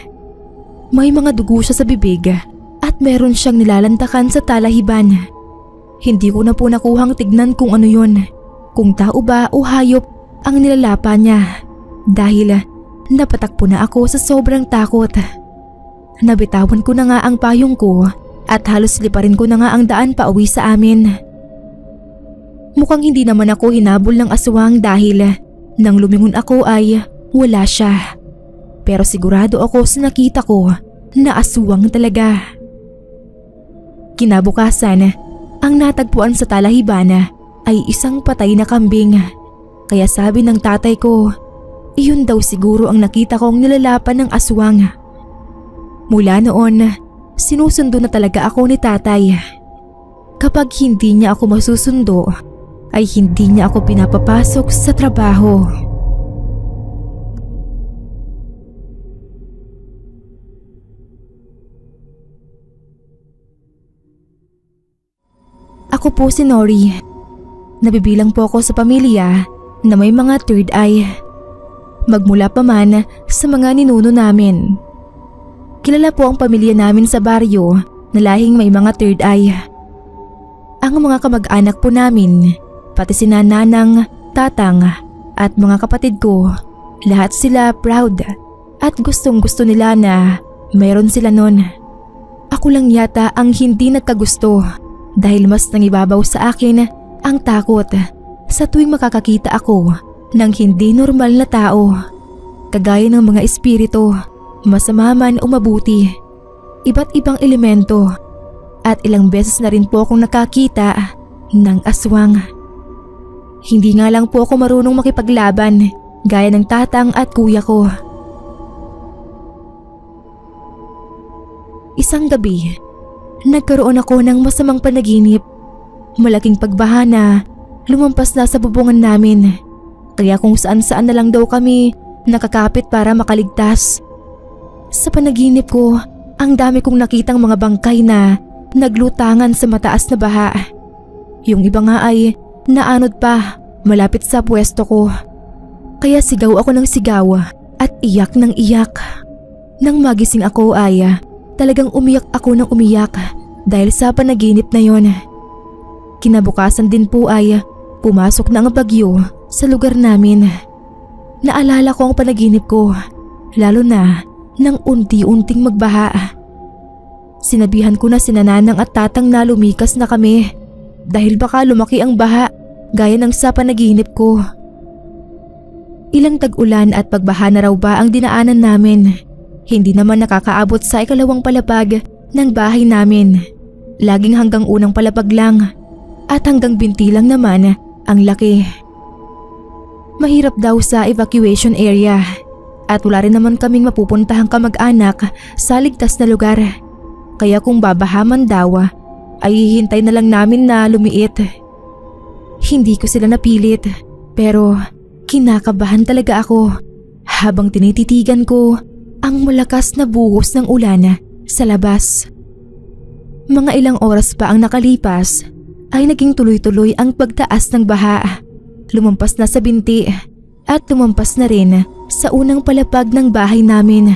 May mga dugo siya sa bibig at meron siyang nilalantakan sa talahiban. Hindi ko na po nakuhang tignan kung ano yun, kung tao ba o hayop ang nilalapa niya dahil napatakbo na ako sa sobrang takot. Nabitawan ko na nga ang payong ko at halos liparin ko na nga ang daan pa uwi sa amin. Mukhang hindi naman ako hinabol ng aswang dahil nang lumingon ako ay wala siya. Pero sigurado ako sa nakita ko na aswang talaga. Kinabukasan, ang natagpuan sa talahiban ay isang patay na kambing. Kaya sabi ng tatay ko, iyon daw siguro ang nakita kong nilalapan ng aswang. Mula noon, sinusundo na talaga ako ni tatay. Kapag hindi niya ako masusundo, ay hindi niya ako pinapapasok sa trabaho. Ako po si Nori. Nabibilang po ako sa pamilya na may mga third eye. Magmula pa man sa mga ninuno namin. Kilala po ang pamilya namin sa baryo na lahing may mga third eye. Ang mga kamag-anak po namin, pati si nanang, tatang at mga kapatid ko, lahat sila proud at gustong-gusto nila na mayroon sila nun. Ako lang yata ang hindi nagkagusto dahil mas nangibabaw sa akin ang takot sa tuwing makakakita ako ng hindi normal na tao, kagaya ng mga espiritu, masama man o mabuti, iba't ibang elemento, at ilang beses na rin po akong nakakita ng aswang. Hindi nga lang po ako marunong makipaglaban gaya ng tatang at kuya ko. Isang gabi, nagkaroon ako ng masamang panaginip. Malaking pagbaha na lumampas na sa bubungan namin. Kaya kung saan-saan na lang daw kami nakakapit para makaligtas. Sa panaginip ko, ang dami kong nakitang mga bangkay na naglutangan sa mataas na baha. Yung iba nga ay naanod pa malapit sa pwesto ko. Kaya sigaw ako ng sigaw at iyak ng iyak. Nang magising ako ay talagang umiyak ako ng umiyak dahil sa panaginip na yon. Kinabukasan din po ay pumasok na ang bagyo sa lugar namin. Naalala ko ang panaginip ko, lalo na nang unti-unting magbaha. Sinabihan ko na sina nanang at tatang na lumikas na kami dahil baka lumaki ang baha gaya ng sa panaginip ko. Ilang tag-ulan at pagbaha na raw ba ang dinaanan namin. Hindi naman nakakaabot sa ikalawang palapag ng bahay namin. Laging hanggang unang palapag lang at hanggang binti lang naman ang laki. Mahirap daw sa evacuation area at wala rin naman kaming mapupuntahang kamag-anak sa ligtas na lugar. Kaya kung babahaman daw ay hihintay na lang namin na lumiit. Hindi ko sila napilit pero kinakabahan talaga ako habang tinititigan ko ang malakas na buhos ng ulan sa labas. Mga ilang oras pa ang nakalipas ay naging tuloy-tuloy ang pagtaas ng baha. Lumampas na sa binti at lumampas na rin sa unang palapag ng bahay namin.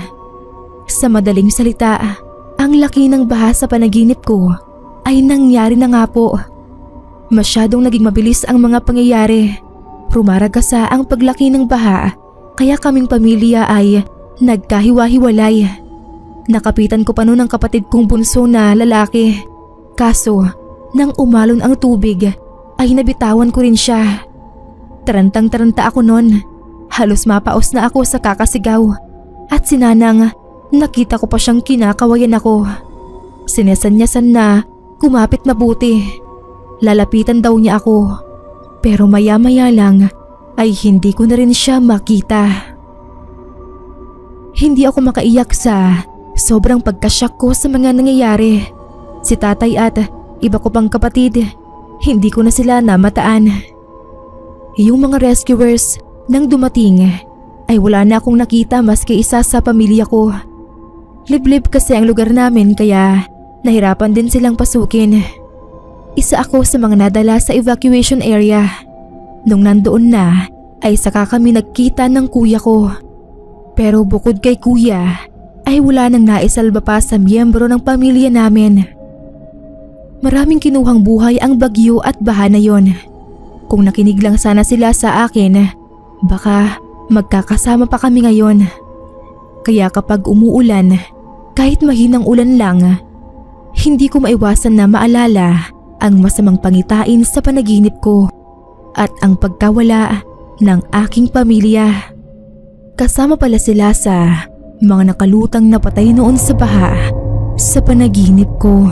Sa madaling salita, ang laki ng baha sa panaginip ko ay nangyari na nga po. Masyadong naging mabilis ang mga pangyayari. Rumaragasa ang paglaki ng baha kaya kaming pamilya ay nagkahiwa-hiwalay. Nakapitan ko pa noon ang kapatid kong bunso na lalaki. Kaso, nang umalon ang tubig ay nabitawan ko rin siya. Tarantang-taranta ako noon. Halos mapaos na ako sa kakasigaw. At sinanang nakita ko pa siyang kinakawayan ako. Sinesanyasan na kumapit mabuti. Lalapitan daw niya ako. Pero maya-maya lang ay hindi ko na rin siya makita. Hindi ako makaiyak sa sobrang pagkasyak ko sa mga nangyayari. Si tatay at iba ko pang kapatid, hindi ko na sila namataan. Yung mga rescuers nang dumating ay wala na akong nakita maski isa sa pamilya ko. Liblib kasi ang lugar namin kaya nahirapan din silang pasukin. Isa ako sa mga nadala sa evacuation area. Nung nandoon na ay saka kami nagkita ng kuya ko. Pero bukod kay kuya ay wala nang naisalba pa sa miyembro ng pamilya namin. Maraming kinuhang buhay ang bagyo at baha na yon. Kung nakinig lang sana sila sa akin, baka magkakasama pa kami ngayon. Kaya kapag umuulan, kahit mahinang ulan lang, hindi ko maiwasan na maalala ang masamang pangitain sa panaginip ko at ang pagkawala ng aking pamilya. Kasama pala sila sa mga nakalutang na patay noon sa baha sa panaginip ko.